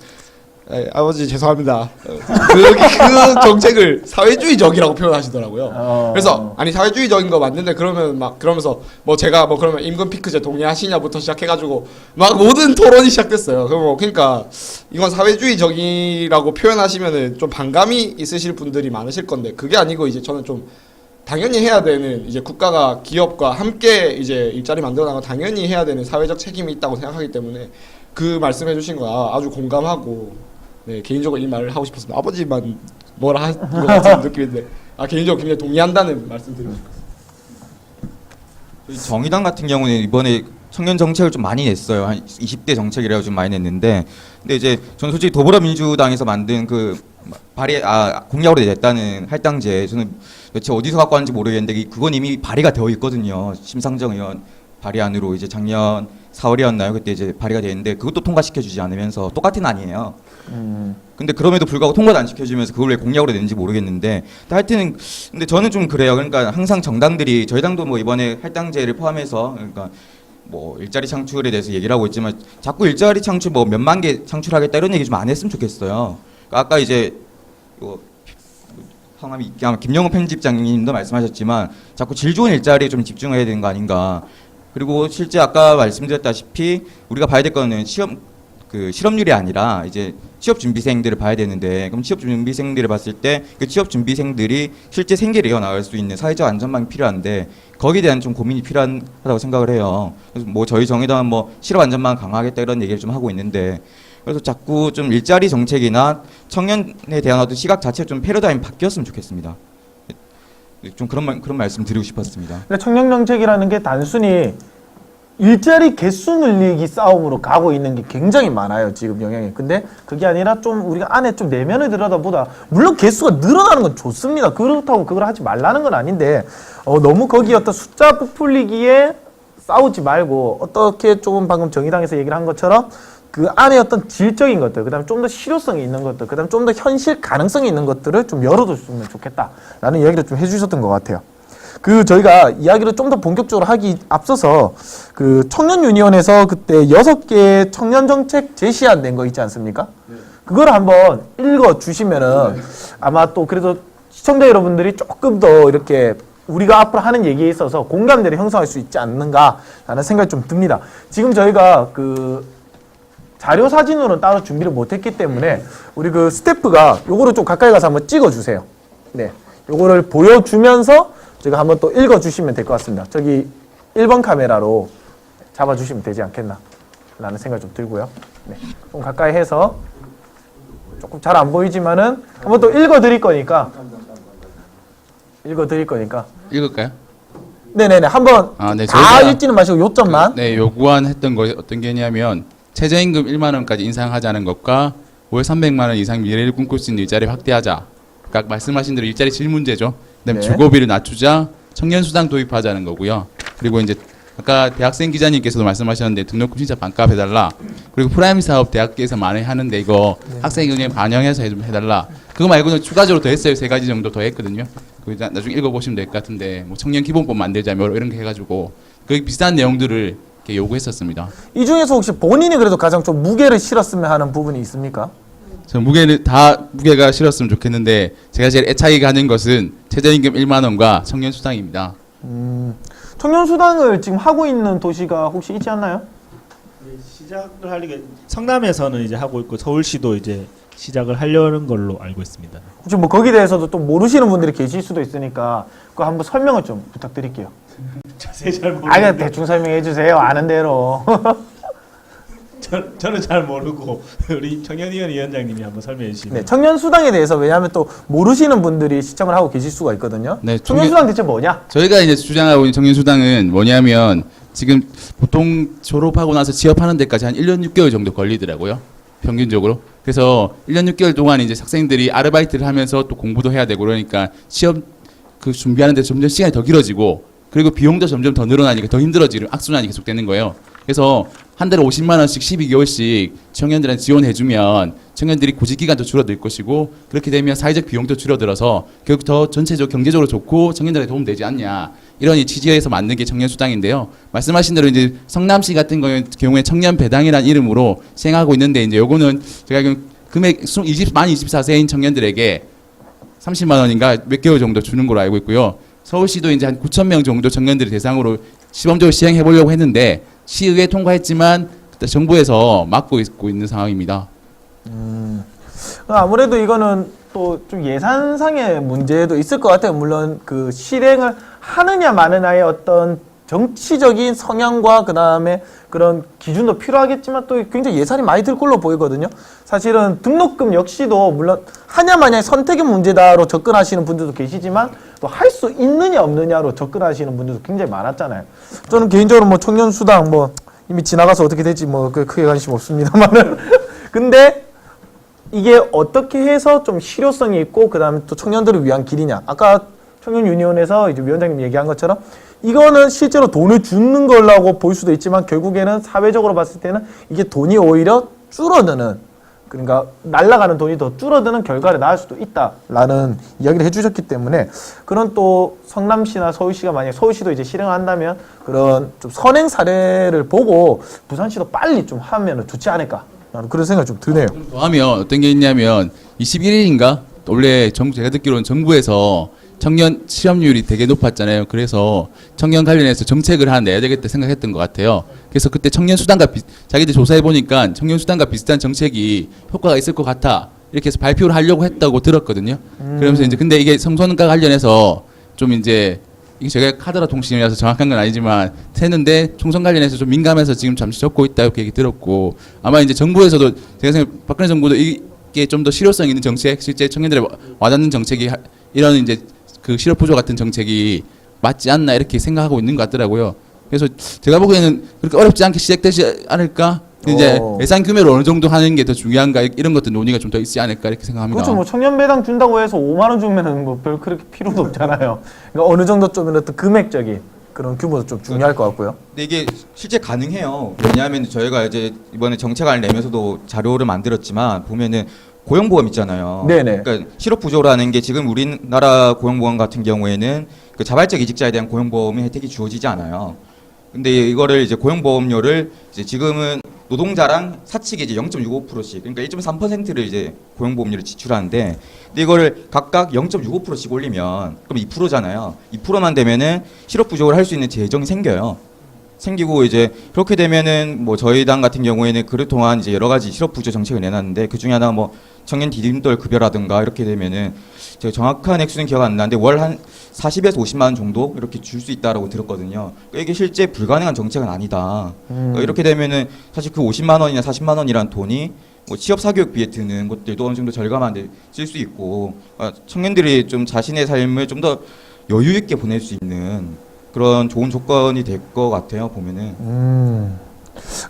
아버지 죄송합니다. 그 정책을 사회주의적이라고 표현하시더라고요. 그래서 아니 사회주의적인 거 맞는데 그러면 막 그러면서 뭐 제가 뭐 그러면 임금 피크제 동의하시냐부터 시작해가지고 막 모든 토론이 시작됐어요. 그러니까 이건 사회주의적이라고 표현하시면은 좀 반감이 있으실 분들이 많으실 건데 그게 아니고 이제 저는 좀 당연히 해야 되는 이제 국가가 기업과 함께 이제 일자리 만들어 나가 당연히 해야 되는 사회적 책임이 있다고 생각하기 때문에 그 말씀해 주신 거 아주 공감하고 네, 개인적으로 이 말을 하고 싶었습니다. 아버지만 뭐라 하는 것 같은 느낌인데 개인적으로 굉장히 동의한다는 말씀 드리고 싶었습니다. 정의당 같은 경우는 이번에 청년 정책을 좀 많이 냈어요. 한 20대 정책이라고 좀 많이 냈는데 근데 이제 저는 솔직히 더불어민주당에서 만든 그 공약으로 냈다는 할당제 저는 도대체 어디서 갖고 왔는지 모르겠는데 그건 이미 발의가 되어 있거든요. 심상정 의원 발의안으로 이제 작년 4월이었나요? 그때 이제 발의가 되는데 그것도 통과시켜주지 않으면서 똑같은 안이에요. 근데 그럼에도 불구하고 통과도 안 시켜주면서 그걸 왜 공약으로 냈는지 모르겠는데 하여튼 근데 저는 좀 그래요. 그러니까 항상 정당들이 저희 당도 뭐 이번에 할당제를 포함해서 그러니까 뭐 일자리 창출에 대해서 얘기를 하고 있지만 자꾸 일자리 창출 뭐 몇만 개 창출하겠다 이런 얘기 좀 안 했으면 좋겠어요. 그러니까 아까 이제 성함이 김영호 편집장님도 말씀하셨지만 자꾸 질 좋은 일자리에 좀 집중해야 되는 거 아닌가. 그리고 실제 아까 말씀드렸다시피 우리가 봐야 될 거는 실업률이 아니라 이제 취업 준비생들을 봐야 되는데 그럼 취업 준비생들을 봤을 때 그 취업 준비생들이 실제 생계를 이어나갈 수 있는 사회적 안전망이 필요한데 거기에 대한 좀 고민이 필요하다고 생각을 해요. 그래서 뭐 저희 정의당은 뭐 실업 안전망 강화하겠다 이런 얘기를 좀 하고 있는데 그래서 자꾸 좀 일자리 정책이나 청년에 대한 어떤 시각 자체가 좀 패러다임이 바뀌었으면 좋겠습니다. 좀 그런 말씀 드리고 싶었습니다. 근데 청년 정책이라는 게 단순히 일자리 개수 늘리기 싸움으로 가고 있는 게 굉장히 많아요, 지금 영향이. 근데 그게 아니라 좀 우리가 안에 좀 내면을 들여다보다 물론 개수가 늘어나는 건 좋습니다. 그렇다고 그걸 하지 말라는 건 아닌데 너무 거기 어떤 숫자 부풀리기에 싸우지 말고 어떻게 조금 방금 정의당에서 얘기를 한 것처럼 그 안에 어떤 질적인 것들, 그다음에 좀 더 실효성이 있는 것들, 그다음에 좀 더 현실 가능성이 있는 것들을 좀 열어줬으면 좋겠다라는 이야기를 좀 해주셨던 것 같아요. 그 저희가 이야기를 좀 더 본격적으로 하기 앞서서 그 청년 유니온에서 그때 6개의 청년 정책 제시안 된 거 있지 않습니까? 그걸 한번 읽어 주시면은 아마 또 그래도 시청자 여러분들이 조금 더 이렇게 우리가 앞으로 하는 얘기에 있어서 공감대를 형성할 수 있지 않는가라는 생각이 좀 듭니다. 지금 저희가 그 자료 사진으로는 따로 준비를 못했기 때문에 우리 그 스태프가 요거를 좀 가까이 가서 한번 찍어주세요. 네, 요거를 보여주면서 제가 한번 또 읽어주시면 될 것 같습니다. 저기 1번 카메라로 잡아주시면 되지 않겠나 라는 생각이 좀 들고요. 네, 좀 가까이 해서 조금 잘 안 보이지만은 한번 또 읽어드릴 거니까 읽을까요? 네네네 한번 네, 다 저희가 읽지는 마시고 요점만 네, 요구안 했던 거 어떤 게냐면 최저임금 1만 원까지 인상하자는 것과 월 300만 원 이상 미래를 꿈꿀 수 있는 일자리 확대하자. 그러니까 말씀하신 대로 일자리 질 문제죠. 그다음에 네. 주거비를 낮추자, 청년 수당 도입하자는 거고요. 그리고 이제 아까 대학생 기자님께서도 말씀하셨는데 등록금 진짜 반값 해달라. 그리고 프라임 사업 대학교에서 많이 하는데 이거 학생 의견 반영해서 좀 해달라. 그거 말고는 추가적으로 더 했어요. 3가지 정도 더 했거든요. 그거 나중에 읽어보시면 될 것 같은데 뭐 청년 기본법 만들자 뭐 이런 거 해가지고 그 비슷한 내용들을 이렇게 요구했었습니다. 이 중에서 혹시 본인이 그래도 가장 좀 무게를 실었으면 하는 부분이 있습니까? 저 무게가 실었으면 좋겠는데 제가 제일 애착이 가는 것은 최저임금 1만 원과 청년 수당입니다. 청년 수당을 지금 하고 있는 도시가 혹시 있지 않나요? 시작을 하려게 성남에서는 이제 하고 있고 서울시도 이제 시작을 하려는 걸로 알고 있습니다. 혹시 뭐 거기에 대해서도 또 모르시는 분들이 계실 수도 있으니까 그거 한번 설명을 좀 부탁드릴게요. 자세히 잘 그냥 모르는데 대충 설명해 주세요. 아는 대로. 저는 잘 모르고 우리 청년위원 위원장님이 한번 설명해 주시면. 네, 청년 수당에 대해서 왜냐하면 또 모르시는 분들이 시청을 하고 계실 수가 있거든요. 네, 청년 수당 대체 뭐냐? 저희가 이제 주장하고 있는 청년 수당은 뭐냐면 지금 보통 졸업하고 나서 취업하는 데까지 한 1년 6개월 정도 걸리더라고요. 평균적으로. 그래서 1년 6개월 동안 이제 학생들이 아르바이트를 하면서 또 공부도 해야 되고 그러니까 시험 그 준비하는 데 점점 시간이 더 길어지고 그리고 비용도 점점 더 늘어나니까 더 힘들어지는 악순환이 계속되는 거예요. 그래서 한 달에 50만 원씩 12개월씩 청년들한테 지원해주면 청년들이 구직 기간도 줄어들 것이고 그렇게 되면 사회적 비용도 줄어들어서 결국 더 전체적 경제적으로 좋고 청년들에게 도움되지 않냐 이런 이 취지에서 만든 게 청년 수당인데요. 말씀하신 대로 이제 성남시 같은 경우에 청년 배당이라는 이름으로 시행하고 있는데 이제 요거는 제가 금액 만 24세인 청년들에게 30만 원인가 몇 개월 정도 주는 걸로 알고 있고요. 서울시도 이제 한 9천 명 정도 청년들을 대상으로 시범적으로 시행해 보려고 했는데 시의회 통과했지만 정부에서 막고 있는 상황입니다. 아무래도 이거는 또 좀 예산상의 문제도 있을 것 같아요. 물론 그 실행을 하느냐 마느냐의 어떤 정치적인 성향과 그 다음에 그런 기준도 필요하겠지만 또 굉장히 예산이 많이 들 걸로 보이거든요. 사실은 등록금 역시도 물론 하냐 마냐의 선택의 문제다로 접근하시는 분들도 계시지만 또 할 수 있느냐 없느냐로 접근하시는 분들도 굉장히 많았잖아요. 저는 개인적으로 뭐 청년 수당 뭐 이미 지나가서 어떻게 될지 뭐 크게 관심 없습니다만은 근데 이게 어떻게 해서 좀 실효성이 있고 그 다음에 또 청년들을 위한 길이냐. 아까 청년 유니온에서 이제 위원장님 얘기한 것처럼 이거는 실제로 돈을 주는 거라고 볼 수도 있지만 결국에는 사회적으로 봤을 때는 이게 돈이 오히려 줄어드는 그러니까 날아가는 돈이 더 줄어드는 결과를 낳을 수도 있다라는 이야기를 해주셨기 때문에 그런 또 성남시나 서울시가 만약 서울시도 이제 실행한다면 그런 좀 선행 사례를 보고 부산시도 빨리 좀 하면 좋지 않을까 라는 그런 생각이 좀 드네요. 더 하면 어떤 게 있냐면 21일인가 원래 제가 듣기로는 정부에서 청년 실업률이 되게 높았잖아요. 그래서 청년 관련해서 정책을 하나 내야 되겠다 생각했던 것 같아요. 그래서 그때 청년 수당과 자기들 조사해 보니까 청년 수당과 비슷한 정책이 효과가 있을 것 같아 이렇게 해서 발표를 하려고 했다고 들었거든요. 그러면서 이제 근데 이게 성소년가 관련해서 좀 이제 이게 제가 카드라 통신이라서 정확한 건 아니지만 했는데 총선 관련해서 좀 민감해서 지금 잠시 접고 있다 이렇게 얘기 들었고 아마 이제 정부에서도 제가 생각 박근혜 정부도 이게 좀 더 실효성 있는 정책 실제 청년들에 와닿는 정책이 이런 이제 그 실업부조 같은 정책이 맞지 않나 이렇게 생각하고 있는 것 같더라고요. 그래서 제가 보기에는 그렇게 어렵지 않게 시작되지 않을까? 이제 예산 규모를 어느 정도 하는 게 더 중요한가 이런 것들 논의가 좀 더 있지 않을까 이렇게 생각합니다. 그렇죠. 뭐 청년 배당 준다고 해서 5만 원 주면은 뭐 별 그렇게 필요도 없잖아요. 그러니까 어느 정도 좀 어떤 금액적인 그런 규모도 좀 중요할 것 같고요. 근데 이게 실제 가능해요. 왜냐하면 저희가 이제 이번에 정책안을 내면서도 자료를 만들었지만 보면은 고용보험 있잖아요. 네네. 그러니까 실업 부조라는 게 지금 우리나라 고용보험 같은 경우에는 그 자발적 이직자에 대한 고용보험의 혜택이 주어지지 않아요. 근데 이거를 이제 고용보험료를 이제 지금은 노동자랑 사측이 이제 0.65%씩 그러니까 1.3%를 이제 고용보험료를 지출하는데 근데 이거를 각각 0.65%씩 올리면 그럼 2%잖아요. 2%만 되면은 실업 부족을 할 수 있는 재정이 생겨요. 생기고 이제 그렇게 되면은 뭐 저희 당 같은 경우에는 그동안 이제 여러 가지 실업 부조 정책을 내놨는데 그 중에 하나 뭐 청년 디딤돌 급여라든가 이렇게 되면은 제가 정확한 액수는 기억 안 나는데 월 한 40에서 50만 원 정도 이렇게 줄 수 있다라고 들었거든요. 그러니까 이게 실제 불가능한 정책은 아니다. 그러니까 이렇게 되면은 사실 그 50만 원이나 40만 원이란 돈이 뭐 취업 사교육비에 드는 것들도 어느 정도 절감한데 쓸 수 있고 청년들이 좀 자신의 삶을 좀 더 여유 있게 보낼 수 있는 그런 좋은 조건이 될 것 같아요. 보면은.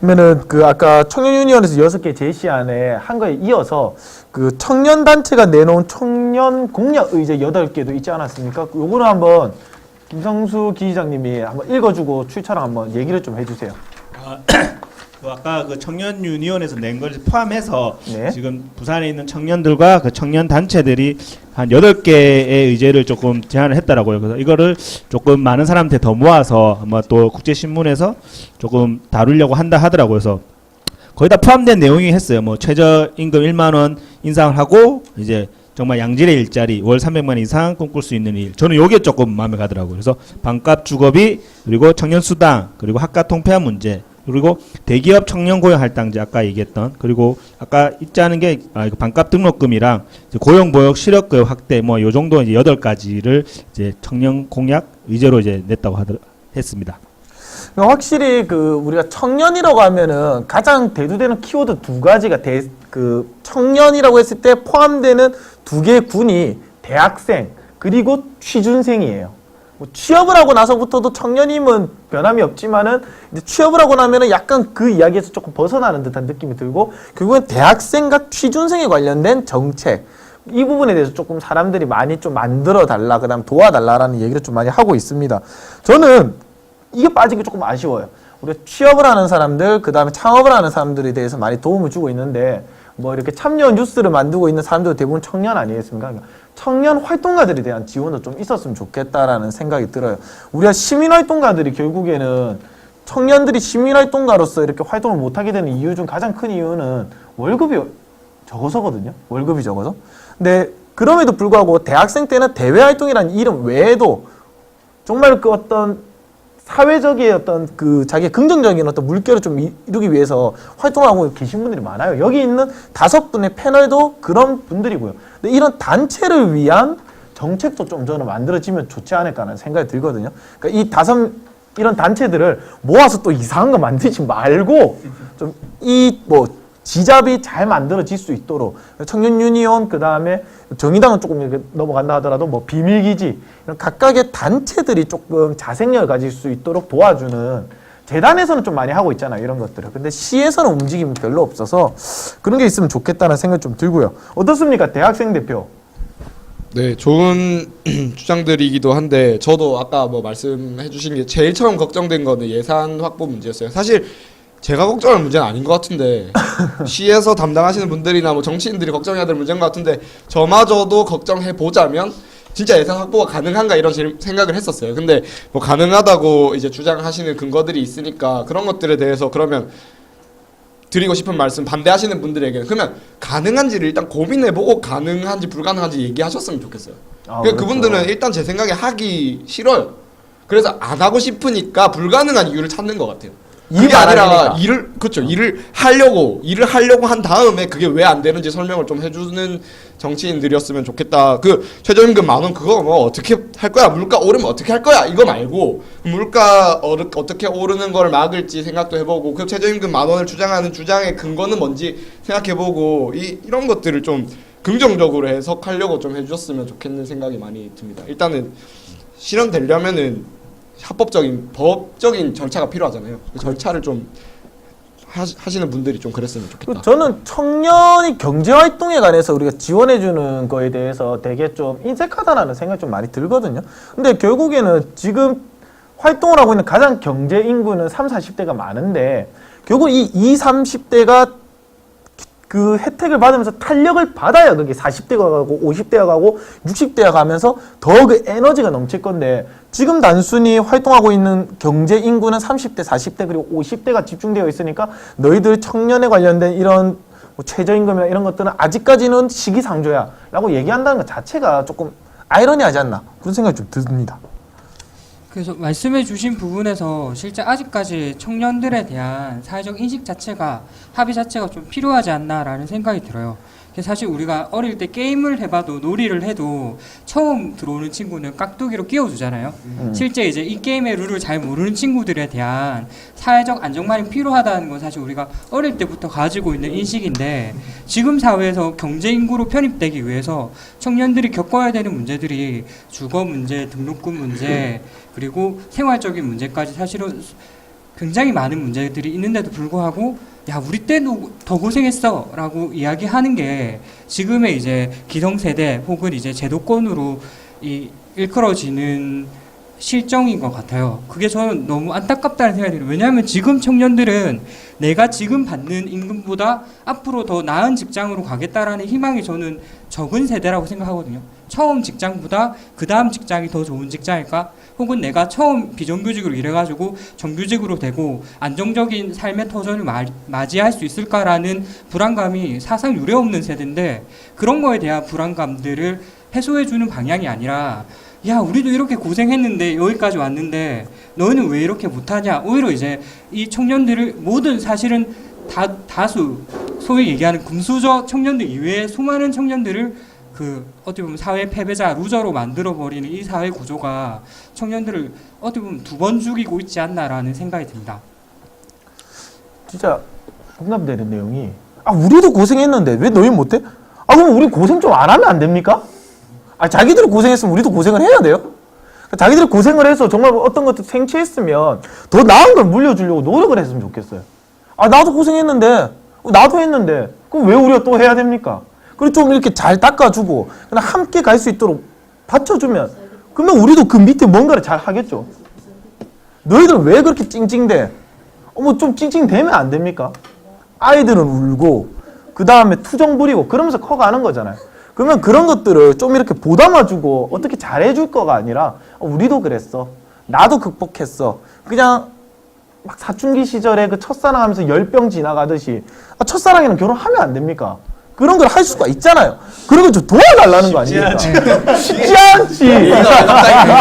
그러면은 그 아까 청년 유니언에서 6개 제시안에 한 거에 이어서 그 청년 단체가 내놓은 청년 공약 의제 8개도 있지 않았습니까? 요거는 한번 김상수 기자님이 한번 읽어주고 출처랑 한번 얘기를 좀 해주세요. 아까 그 청년 유니온에서 낸 걸 포함해서 네. 지금 부산에 있는 청년들과 그 청년 단체들이 한 8개의 의제를 조금 제안을 했더라고요. 그래서 이거를 조금 많은 사람한테 더 모아서 아마 또 국제신문에서 조금 다루려고 한다 하더라고요. 그래서 거의 다 포함된 내용이 했어요. 뭐 최저임금 1만 원 인상을 하고 이제 정말 양질의 일자리 월 300만 원 이상 꿈꿀 수 있는 일. 저는 요게 조금 마음에 가더라고요. 그래서 반값 주거비 그리고 청년 수당 그리고 학과 통폐합 문제 그리고 대기업 청년 고용 할당제 아까 얘기했던 그리고 아까 있지 않은 게 반값 등록금이랑 고용 보역 실업급 확대 뭐 요 정도 이제 8가지를 이제 청년 공약 의제로 이제 냈다고 했습니다. 확실히 그 우리가 청년이라고 하면은 가장 대두되는 키워드 2가지가 그 청년이라고 했을 때 포함되는 2개의 군이 대학생 그리고 취준생이에요. 뭐 취업을 하고 나서부터도 청년임은 변함이 없지만은 이제 취업을 하고 나면은 약간 그 이야기에서 조금 벗어나는 듯한 느낌이 들고 결국엔 대학생과 취준생에 관련된 정책 이 부분에 대해서 조금 사람들이 많이 좀 만들어 달라 그다음 도와달라라는 얘기를 좀 많이 하고 있습니다. 저는 이게 빠진 게 조금 아쉬워요. 우리가 취업을 하는 사람들 그다음에 창업을 하는 사람들에 대해서 많이 도움을 주고 있는데 뭐 이렇게 참여 뉴스를 만들고 있는 사람들 대부분 청년 아니겠습니까? 그러니까 청년 활동가들에 대한 지원도 좀 있었으면 좋겠다라는 생각이 들어요. 우리가 시민활동가들이 결국에는 청년들이 시민활동가로서 이렇게 활동을 못하게 되는 이유 중 가장 큰 이유는 월급이 적어서거든요. 월급이 적어서. 근데 그럼에도 불구하고 대학생 때는 대외활동이라는 이름 외에도 정말 그 어떤 사회적인 어떤 그 자기의 긍정적인 어떤 물결을 좀 이루기 위해서 활동하고 계신 분들이 많아요. 여기 있는 5분의 패널도 그런 분들이고요. 근데 이런 단체를 위한 정책도 좀 저는 만들어지면 좋지 않을까 하는 생각이 들거든요. 그러니까 이런 단체들을 모아서 또 이상한 거 만들지 말고 좀 지잡이 잘 만들어질 수 있도록 청년 유니온 그다음에 정의당은 조금 이렇게 넘어간다 하더라도 뭐 비밀기지 이런 각각의 단체들이 조금 자생력을 가질 수 있도록 도와주는 재단에서는 좀 많이 하고 있잖아요. 이런 것들을. 근데 시에서는 움직임이 별로 없어서 그런 게 있으면 좋겠다는 생각이 좀 들고요. 어떻습니까? 대학생 대표. 네, 좋은 주장들이기도 한데 저도 아까 뭐 말씀해 주신 게 제일 처음 걱정된 거는 예산 확보 문제였어요. 사실 제가 걱정할 문제는 아닌 것 같은데 시에서 담당하시는 분들이나 뭐 정치인들이 걱정해야 될 문제인 것 같은데 저마저도 걱정해 보자면 진짜 예산 확보가 가능한가 이런 생각을 했었어요. 근데 뭐 가능하다고 이제 주장하시는 근거들이 있으니까 그런 것들에 대해서 그러면 드리고 싶은 말씀 반대하시는 분들에게는 그러면 가능한지를 일단 고민해보고 가능한지 불가능한지 얘기하셨으면 좋겠어요. 그러니까 그분들은 일단 제 생각에 하기 싫어요. 그래서 안 하고 싶으니까 불가능한 이유를 찾는 것 같아요. 그게 아니라 일을 하려고 한 다음에 그게 왜 안 되는지 설명을 좀 해주는 정치인들이었으면 좋겠다. 그 최저임금 10,000원 그거 뭐 어떻게 할 거야? 물가 오르면 어떻게 할 거야? 이거 말고 물가 어떻게 오르는 걸 막을지 생각도 해보고 그 최저임금 10,000원을 주장하는 주장의 근거는 뭔지 생각해보고 이런 것들을 좀 긍정적으로 해석하려고 좀 해주셨으면 좋겠는 생각이 많이 듭니다. 일단은 실현되려면은 합법적인 법적인 절차가 필요하잖아요. 그 절차를 좀 하시는 분들이 좀 그랬으면 좋겠다. 저는 청년이 경제활동에 관해서 우리가 지원해주는 거에 대해서 되게 좀 인색하다라는 생각이 좀 많이 들거든요. 근데 결국에는 지금 활동을 하고 있는 가장 경제 인구는 30, 40대가 많은데 결국 이 20, 30대가 그 혜택을 받으면서 탄력을 받아야 그게 40대가 가고 50대가 가고 60대가 가면서 더 그 에너지가 넘칠 건데 지금 단순히 활동하고 있는 경제 인구는 30대, 40대 그리고 50대가 집중되어 있으니까 너희들 청년에 관련된 이런 뭐 최저임금이나 이런 것들은 아직까지는 시기상조야 라고 얘기한다는 것 자체가 조금 아이러니하지 않나 그런 생각이 좀 듭니다. 그래서 말씀해 주신 부분에서 실제 아직까지 청년들에 대한 사회적 인식 자체가 합의 자체가 좀 필요하지 않나라는 생각이 들어요. 사실 우리가 어릴 때 게임을 해봐도 놀이를 해도 처음 들어오는 친구는 깍두기로 끼워주잖아요. 실제 이제 이 게임의 룰을 잘 모르는 친구들에 대한 사회적 안정망이 필요하다는 건 사실 우리가 어릴 때부터 가지고 있는 인식인데 지금 사회에서 경제 인구로 편입되기 위해서 청년들이 겪어야 되는 문제들이 주거 문제, 등록금 문제 그리고 생활적인 문제까지 사실은 굉장히 많은 문제들이 있는데도 불구하고 야 우리 때도 더 고생했어 라고 이야기하는 게 지금의 이제 기성세대 혹은 이제 제도권으로 일컬어지는 실정인 것 같아요. 그게 저는 너무 안타깝다는 생각이 들어요. 왜냐하면 지금 청년들은 내가 지금 받는 임금보다 앞으로 더 나은 직장으로 가겠다라는 희망이 저는 적은 세대라고 생각하거든요. 처음 직장보다 그 다음 직장이 더 좋은 직장일까? 혹은 내가 처음 비정규직으로 일해가지고 정규직으로 되고 안정적인 삶의 터전을 맞이할 수 있을까라는 불안감이 사상 유례 없는 세대인데 그런 거에 대한 불안감들을 해소해주는 방향이 아니라 야 우리도 이렇게 고생했는데 여기까지 왔는데 너희는 왜 이렇게 못하냐 오히려 이제 이 청년들을 모든 사실은 다수 소위 얘기하는 금수저 청년들 이외에 수많은 청년들을 그 어떻게 보면 사회 패배자 루저로 만들어버리는 이 사회 구조가 청년들을 어떻게 보면 두 번 죽이고 있지 않나라는 생각이 듭니다. 진짜 공감되는 내용이 아 우리도 고생했는데 왜 너희 못해? 아 그럼 우리 고생 좀 안 하면 안 됩니까? 아 자기들이 고생했으면 우리도 고생을 해야 돼요. 자기들이 고생을 해서 정말 어떤 것도 생취했으면 더 나은 걸 물려주려고 노력을 했으면 좋겠어요. 아 나도 고생했는데 나도 했는데 그럼 왜 우리가 또 해야 됩니까? 그리고 좀 이렇게 잘 닦아주고 그냥 함께 갈 수 있도록 받쳐주면 그러면 우리도 그 밑에 뭔가를 잘 하겠죠. 너희들 왜 그렇게 찡찡대? 뭐 좀 찡찡대면 안 됩니까? 아이들은 울고 그 다음에 투정 부리고 그러면서 커가는 거잖아요. 그러면 그런 것들을 좀 이렇게 보담아주고 어떻게 잘해줄 거가 아니라 우리도 그랬어. 나도 극복했어. 그냥 막 사춘기 시절에 그 첫사랑 하면서 열병 지나가듯이 첫사랑이랑 결혼하면 안 됩니까? 그런 걸 할 수가 있잖아요. 그런 걸 좀 도와달라는 거 아닙니까? 쉽지 않지.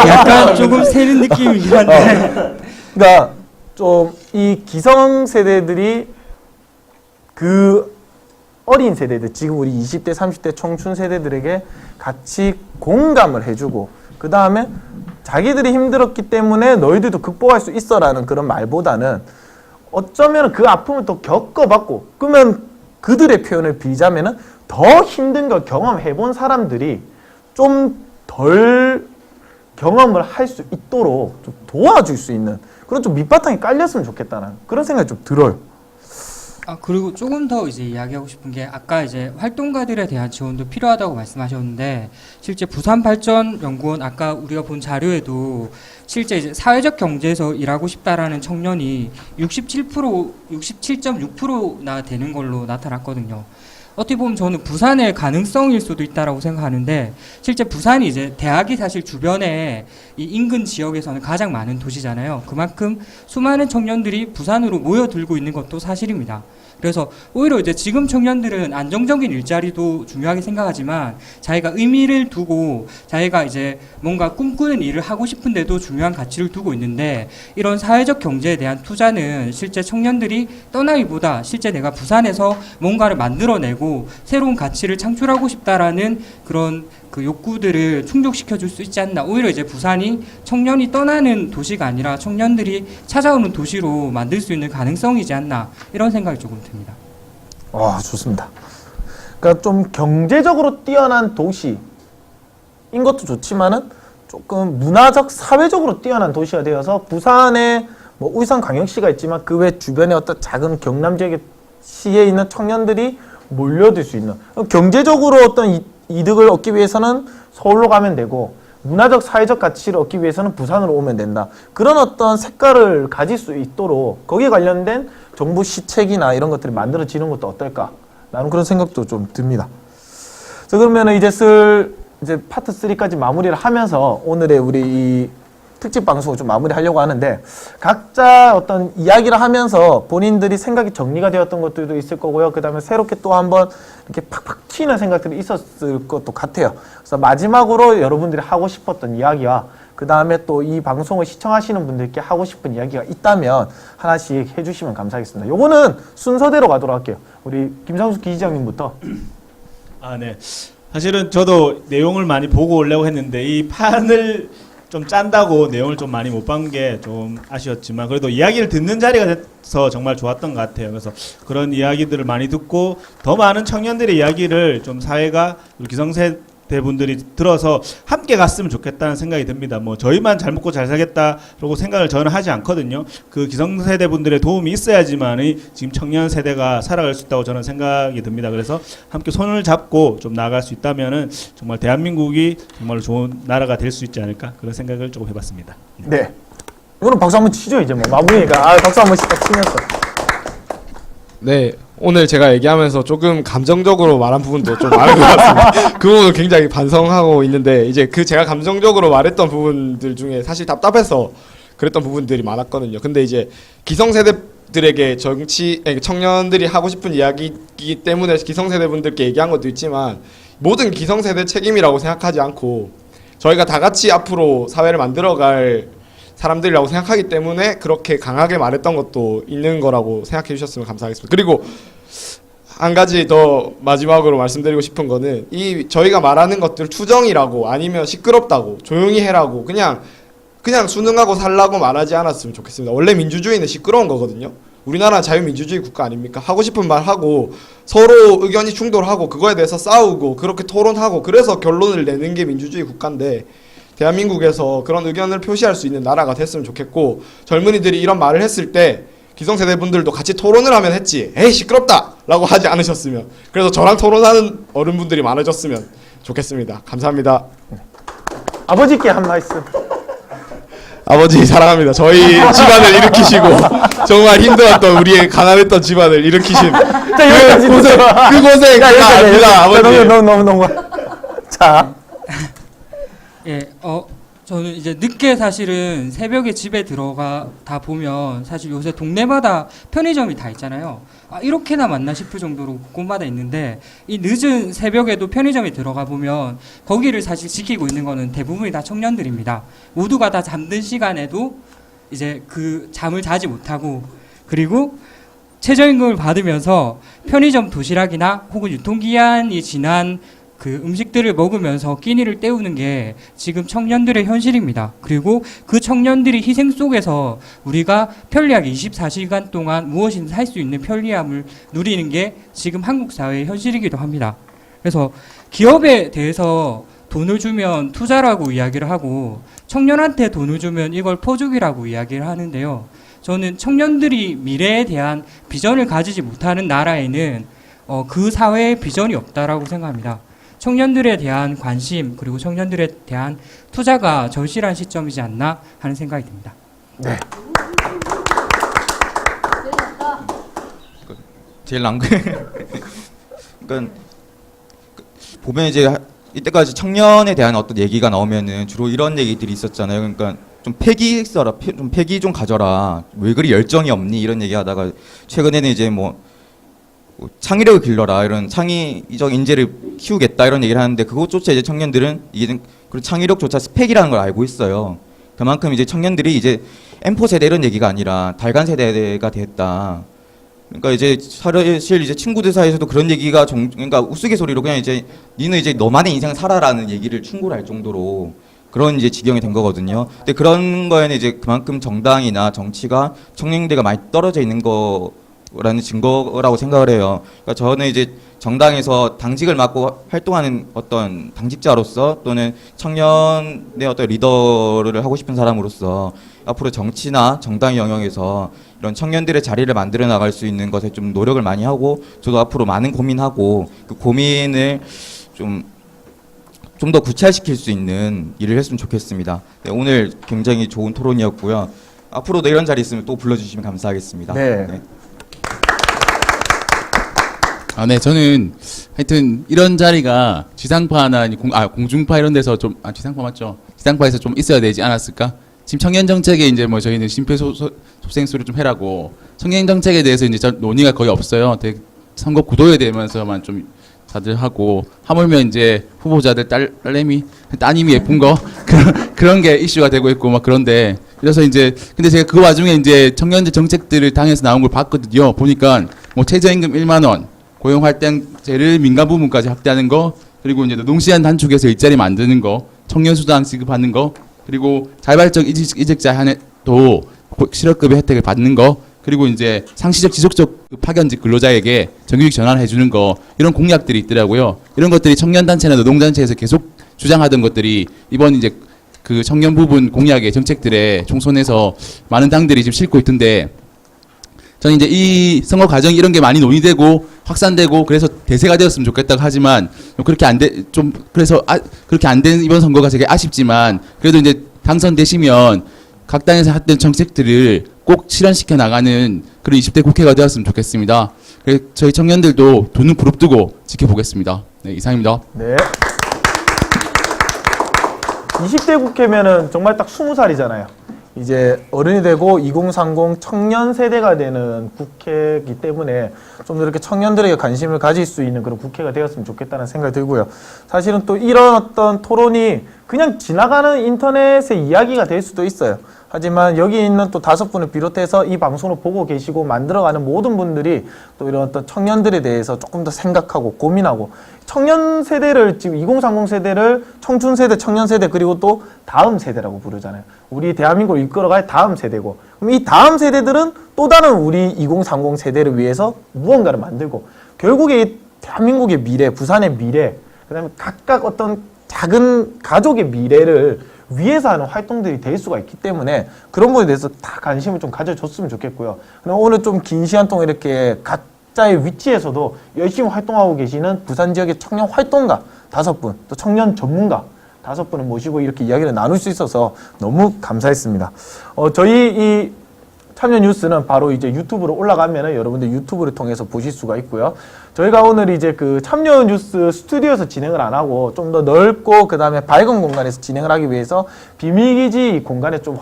약간 조금 새는 느낌이긴 한데. 그러니까 좀 이 기성 세대들이 그 어린 세대들, 지금 우리 20대, 30대 청춘 세대들에게 같이 공감을 해주고 그 다음에 자기들이 힘들었기 때문에 너희들도 극복할 수 있어라는 그런 말보다는 어쩌면 그 아픔을 또 겪어봤고 그러면 그들의 표현을 빌자면은 더 힘든 걸 경험해본 사람들이 좀 덜 경험을 할 수 있도록 좀 도와줄 수 있는 그런 좀 밑바탕이 깔렸으면 좋겠다는 그런 생각이 좀 들어요. 아 그리고 조금 더 이제 이야기하고 싶은 게 아까 이제 활동가들에 대한 지원도 필요하다고 말씀하셨는데 실제 부산발전연구원 아까 우리가 본 자료에도 실제 이제 사회적 경제에서 일하고 싶다라는 청년이 67.6%나 되는 걸로 나타났거든요. 어떻게 보면 저는 부산의 가능성일 수도 있다라고 생각하는데 실제 부산이 이제 대학이 사실 주변에 이 인근 지역에서는 가장 많은 도시잖아요. 그만큼 수많은 청년들이 부산으로 모여들고 있는 것도 사실입니다. 그래서 오히려 이제 지금 청년들은 안정적인 일자리도 중요하게 생각하지만 자기가 의미를 두고 자기가 이제 뭔가 꿈꾸는 일을 하고 싶은데도 중요한 가치를 두고 있는데 이런 사회적 경제에 대한 투자는 실제 청년들이 떠나기보다 실제 내가 부산에서 뭔가를 만들어내고 새로운 가치를 창출하고 싶다라는 그런 그 욕구들을 충족시켜 줄 수 있지 않나. 오히려 이제 부산이 청년이 떠나는 도시가 아니라 청년들이 찾아오는 도시로 만들 수 있는 가능성이지 않나. 이런 생각이 조금 듭니다. 와, 좋습니다. 그러니까 좀 경제적으로 뛰어난 도시인 것도 좋지만은 조금 문화적, 사회적으로 뛰어난 도시가 되어서 부산에 뭐 울산광역시가 있지만 그 외 주변에 어떤 작은 경남 지역의 시에 있는 청년들이 몰려들 수 있는 경제적으로 어떤 이득을 얻기 위해서는 서울로 가면 되고 문화적 사회적 가치를 얻기 위해서는 부산으로 오면 된다. 그런 어떤 색깔을 가질 수 있도록 거기에 관련된 정부 시책이나 이런 것들이 만들어지는 것도 어떨까? 라는 그런 생각도 좀 듭니다. 자, 그러면 이제 파트 3까지 마무리를 하면서 오늘의 우리 이 특집 방송을 좀 마무리하려고 하는데, 각자 어떤 이야기를 하면서 본인들이 생각이 정리가 되었던 것들도 있을 거고요. 그 다음에 새롭게 또 한번 이렇게 팍팍 튀는 생각들이 있었을 것도 같아요. 그래서 마지막으로 여러분들이 하고 싶었던 이야기와 그 다음에 또 이 방송을 시청하시는 분들께 하고 싶은 이야기가 있다면 하나씩 해주시면 감사하겠습니다. 요거는 순서대로 가도록 할게요. 우리 김상수 기자님부터. 네. 사실은 저도 내용을 많이 보고 오려고 했는데 이 판을 좀 짠다고 내용을 좀 많이 못 본 게 좀 아쉬웠지만 그래도 이야기를 듣는 자리가 돼서 정말 좋았던 것 같아요. 그래서 그런 이야기들을 많이 듣고 더 많은 청년들의 이야기를 좀 사회가 우리 기성세대 분들이 들어서 함께 갔으면 좋겠다는 생각이 듭니다. 뭐 저희만 잘 먹고 잘 살겠다라고 생각을 저는 하지 않거든요. 그 기성세대 분들의 도움이 있어야지만이 지금 청년 세대가 살아갈 수 있다고 저는 생각이 듭니다. 그래서 함께 손을 잡고 좀 나아갈 수 있다면은 정말 대한민국이 정말 좋은 나라가 될 수 있지 않을까 그런 생각을 조금 해봤습니다. 네. 이거는 박수 한번 치죠. 이제 뭐 마무리니까. 박수 한번 딱 치면서. 네, 오늘 제가 얘기하면서 조금 감정적으로 말한 부분도 좀 많은 것 같습니다. 그 부분을 굉장히 반성하고 있는데, 이제 그 제가 감정적으로 말했던 부분들 중에 사실 답답해서 그랬던 부분들이 많았거든요. 근데 이제 기성세대들에게 청년들이 하고 싶은 이야기이기 때문에 기성세대분들께 얘기한 것도 있지만, 모든 기성세대 책임이라고 생각하지 않고 저희가 다 같이 앞으로 사회를 만들어갈 사람들이라고 생각하기 때문에 그렇게 강하게 말했던 것도 있는 거라고 생각해 주셨으면 감사하겠습니다. 그리고 한 가지 더 마지막으로 말씀드리고 싶은 거는, 이 저희가 말하는 것들 투정이라고 아니면 시끄럽다고 조용히 해라고 그냥 수능하고 살라고 말하지 않았으면 좋겠습니다. 원래 민주주의는 시끄러운 거거든요. 우리나라는 자유민주주의 국가 아닙니까? 하고 싶은 말 하고 서로 의견이 충돌하고 그거에 대해서 싸우고 그렇게 토론하고 그래서 결론을 내는 게 민주주의 국가인데, 대한민국에서 그런 의견을 표시할 수 있는 나라가 됐으면 좋겠고, 젊은이들이 이런 말을 했을 때 기성세대 분들도 같이 토론을 하면 했지 에이 시끄럽다 라고 하지 않으셨으면, 그래서 저랑 토론하는 어른분들이 많아졌으면 좋겠습니다. 감사합니다. 아버지께 한 말씀. 아버지 사랑합니다. 저희 집안을 일으키시고 정말 힘들었던 우리의 가난했던 집안을 일으키신 그 고생 감사합니다. 아버지. 너무. 자. 예, 저는 이제 늦게 사실은 새벽에 집에 들어가다 보면 사실 요새 동네마다 편의점이 다 있잖아요. 아, 이렇게나 맞나 싶을 정도로 곳마다 있는데, 이 늦은 새벽에도 편의점에 들어가 보면 거기를 사실 지키고 있는 거는 대부분이 다 청년들입니다. 모두가 다 잠든 시간에도 이제 그 잠을 자지 못하고, 그리고 최저임금을 받으면서 편의점 도시락이나 혹은 유통기한이 지난 그 음식들을 먹으면서 끼니를 때우는 게 지금 청년들의 현실입니다. 그리고 그 청년들이 희생 속에서 우리가 편리하게 24시간 동안 무엇이든 살 수 있는 편리함을 누리는 게 지금 한국 사회의 현실이기도 합니다. 그래서 기업에 대해서 돈을 주면 투자라고 이야기를 하고 청년한테 돈을 주면 이걸 포죽이라고 이야기를 하는데요. 저는 청년들이 미래에 대한 비전을 가지지 못하는 나라에는 그 사회에 비전이 없다라고 생각합니다. 청년들에 대한 관심 그리고 청년들에 대한 투자가 절실한 시점이지 않나 하는 생각이 듭니다. 네. 제일 난 게 그러니까 보면 이제 이때까지 청년에 대한 어떤 얘기가 나오면은 주로 이런 얘기들이 있었잖아요. 그러니까 좀 패기 써라, 좀 패기 좀 가져라. 왜 그리 열정이 없니? 이런 얘기하다가 최근에는 이제 뭐 창의력을 길러라, 이런 창의적 인재를 키우겠다 이런 얘기를 하는데, 그것조차 이제 청년들은 이게 그런 창의력조차 스펙이라는 걸 알고 있어요. 그만큼 이제 청년들이 이제 M4 세대 이런 얘기가 아니라 달간 세대가 됐다. 그러니까 이제 사실 이제 친구들 사이에서도 그런 얘기가 그러니까 우스갯소리로 그냥 이제 니는 이제 너만의 인생 살아라는 얘기를 충고를 할 정도로 그런 이제 지경이 된 거거든요. 근데 그런 거에는 이제 그만큼 정당이나 정치가 청년들과 많이 떨어져 있는 거라는 증거라고 생각을 해요. 그러니까 저는 이제 정당에서 당직을 맡고 활동하는 어떤 당직자로서 또는 청년의 어떤 리더를 하고 싶은 사람으로서 앞으로 정치나 정당 영역에서 이런 청년들의 자리를 만들어 나갈 수 있는 것에 좀 노력을 많이 하고, 저도 앞으로 많은 고민하고 그 고민을 좀 좀 더 구체화시킬 수 있는 일을 했으면 좋겠습니다. 네, 오늘 굉장히 좋은 토론이었고요. 앞으로도 이런 자리 있으면 또 불러주시면 감사하겠습니다. 네. 네, 저는 하여튼 이런 자리가 지상파나 공중파 이런 데서 좀, 지상파 맞죠? 지상파에서 좀 있어야 되지 않았을까? 지금 청년 정책에 이제 뭐 저희는 심폐소생술을 좀 해라고 청년 정책에 대해서 이제 논의가 거의 없어요. 선거 구도에 대해서만 좀 다들 하고 하물며 이제 후보자들 따님이 예쁜 거 그런 게 이슈가 되고 있고 막 그런데 그래서 이제 근데 제가 그 와중에 이제 청년들 정책들을 당에서 나온 걸 봤거든요. 보니까 뭐 최저임금 1만 원, 고용활동제를 민간 부문까지 확대하는 거, 그리고 이제 노동시간 단축해서 일자리 만드는 거, 청년수당 지급하는 거, 그리고 자발적 이직자한테도 실업급여 혜택을 받는 거, 그리고 이제 상시적 지속적 파견직 근로자에게 정규직 전환해 주는 거, 이런 공약들이 있더라고요. 이런 것들이 청년단체나 노동단체에서 계속 주장하던 것들이 이번 이제 그 청년 부분 공약의 정책들에 총선에서 많은 당들이 지금 싣고 있던데, 저는 이제 이 선거 과정 이런 게 많이 논의되고 확산되고 그래서 대세가 되었으면 좋겠다고 하지만 그렇게 그렇게 안 된 이번 선거가 되게 아쉽지만, 그래도 이제 당선되시면 각 당에서 했던 정책들을 꼭 실현시켜 나가는 그런 20대 국회가 되었으면 좋겠습니다. 그래서 저희 청년들도 두 눈 부릅뜨고 지켜보겠습니다. 네, 이상입니다. 네. 20대 국회면은 정말 딱 20살이잖아요. 이제 어른이 되고 2030 청년 세대가 되는 국회이기 때문에 좀 더 이렇게 청년들에게 관심을 가질 수 있는 그런 국회가 되었으면 좋겠다는 생각이 들고요. 사실은 또 이런 어떤 토론이 그냥 지나가는 인터넷의 이야기가 될 수도 있어요. 하지만 여기 있는 또 5분을 비롯해서 이 방송을 보고 계시고 만들어가는 모든 분들이 또 이런 어떤 청년들에 대해서 조금 더 생각하고 고민하고, 청년 세대를 지금 2030 세대를 청춘 세대, 청년 세대, 그리고 또 다음 세대라고 부르잖아요. 우리 대한민국을 이끌어갈 다음 세대고, 그럼 이 다음 세대들은 또 다른 우리 2030 세대를 위해서 무언가를 만들고, 결국에 이 대한민국의 미래, 부산의 미래, 그다음에 각각 어떤 작은 가족의 미래를 위해서 하는 활동들이 될 수가 있기 때문에 그런 부분에 대해서 다 관심을 좀 가져줬으면 좋겠고요. 그럼 오늘 좀 긴 시간 동안 이렇게 각자의 위치에서도 열심히 활동하고 계시는 부산 지역의 청년 활동가 5분, 또 청년 전문가 5분을 모시고 이렇게 이야기를 나눌 수 있어서 너무 감사했습니다. 저희 이 참여 뉴스는 바로 이제 유튜브로 올라가면은 여러분들 유튜브를 통해서 보실 수가 있고요. 저희가 오늘 이제 그 참여 뉴스 스튜디오에서 진행을 안 하고 좀 더 넓고 그 다음에 밝은 공간에서 진행을 하기 위해서 비밀기지 공간에 좀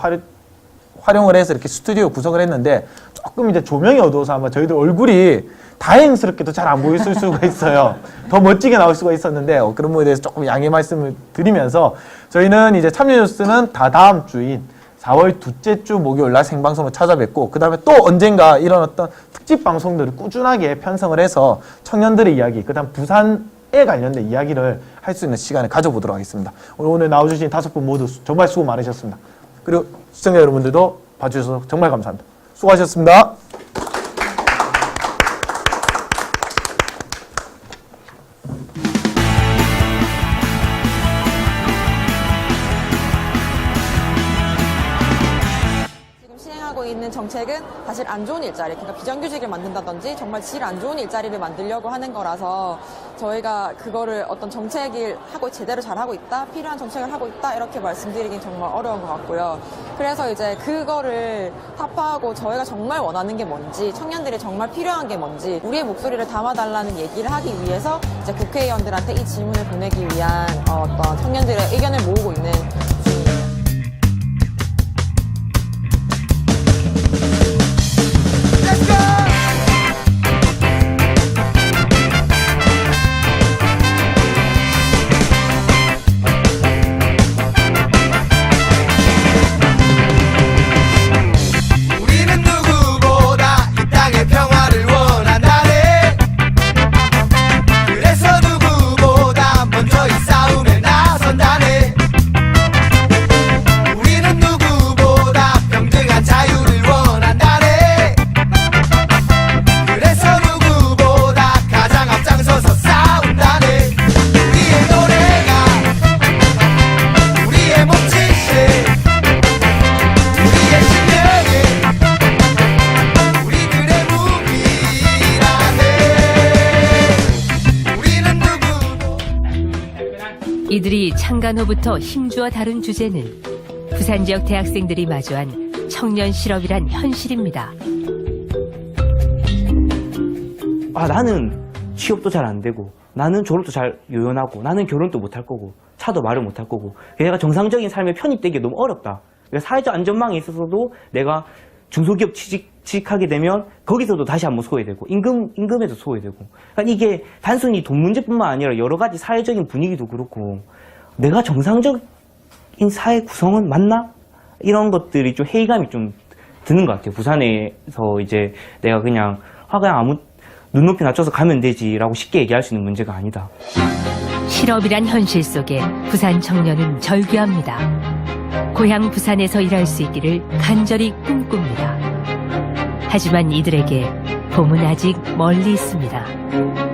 활용을 해서 이렇게 스튜디오 구성을 했는데, 조금 이제 조명이 어두워서 아마 저희들 얼굴이 다행스럽게도 잘 안 보였을 수가 있어요. 더 멋지게 나올 수가 있었는데 그런 부분에 대해서 조금 양해 말씀을 드리면서, 저희는 이제 참여 뉴스는 다다음 주인 4월 둘째 주 목요일 날 생방송으로 찾아뵙고, 그 다음에 또 언젠가 이런 어떤 특집 방송들을 꾸준하게 편성을 해서 청년들의 이야기, 그 다음 부산에 관련된 이야기를 할 수 있는 시간을 가져보도록 하겠습니다. 오늘 나와주신 5분 모두 정말 수고 많으셨습니다. 그리고 시청자 여러분들도 봐주셔서 정말 감사합니다. 수고하셨습니다. 있는 정책은 사실 안 좋은 일자리, 그러니까 비정규직을 만든다든지 정말 질 안 좋은 일자리를 만들려고 하는 거라서 저희가 그거를 어떤 정책을 하고 제대로 잘하고 있다, 필요한 정책을 하고 있다 이렇게 말씀드리긴 정말 어려운 것 같고요. 그래서 이제 그거를 타파하고 저희가 정말 원하는 게 뭔지, 청년들이 정말 필요한 게 뭔지 우리의 목소리를 담아달라는 얘기를 하기 위해서 이제 국회의원들한테 이 질문을 보내기 위한 어떤 청년들의 의견을 모으고 있는 중입니다. 그래서 누구보다 먼저 이 싸움에 나선다네. 창간 후부터 힘주어 다룬 주제는 부산 지역 대학생들이 마주한 청년 실업이란 현실입니다. 나는 취업도 잘 안 되고, 나는 졸업도 잘 요연하고, 나는 결혼도 못 할 거고, 차도 말을 못 할 거고, 내가 정상적인 삶에 편입되기 너무 어렵다. 그러니까 사회적 안전망에 있어서도 내가 중소기업 취직하게 되면 거기서도 다시 한번 소외되고, 임금에도 소외되고. 그러니까 이게 단순히 돈 문제뿐만 아니라 여러 가지 사회적인 분위기도 그렇고, 내가 정상적인 사회 구성은 맞나? 이런 것들이 좀 회의감이 좀 드는 것 같아요. 부산에서 이제 내가 그냥 그냥 눈높이 낮춰서 가면 되지라고 쉽게 얘기할 수 있는 문제가 아니다. 실업이란 현실 속에 부산 청년은 절규합니다. 고향 부산에서 일할 수 있기를 간절히 꿈꿉니다. 하지만 이들에게 봄은 아직 멀리 있습니다.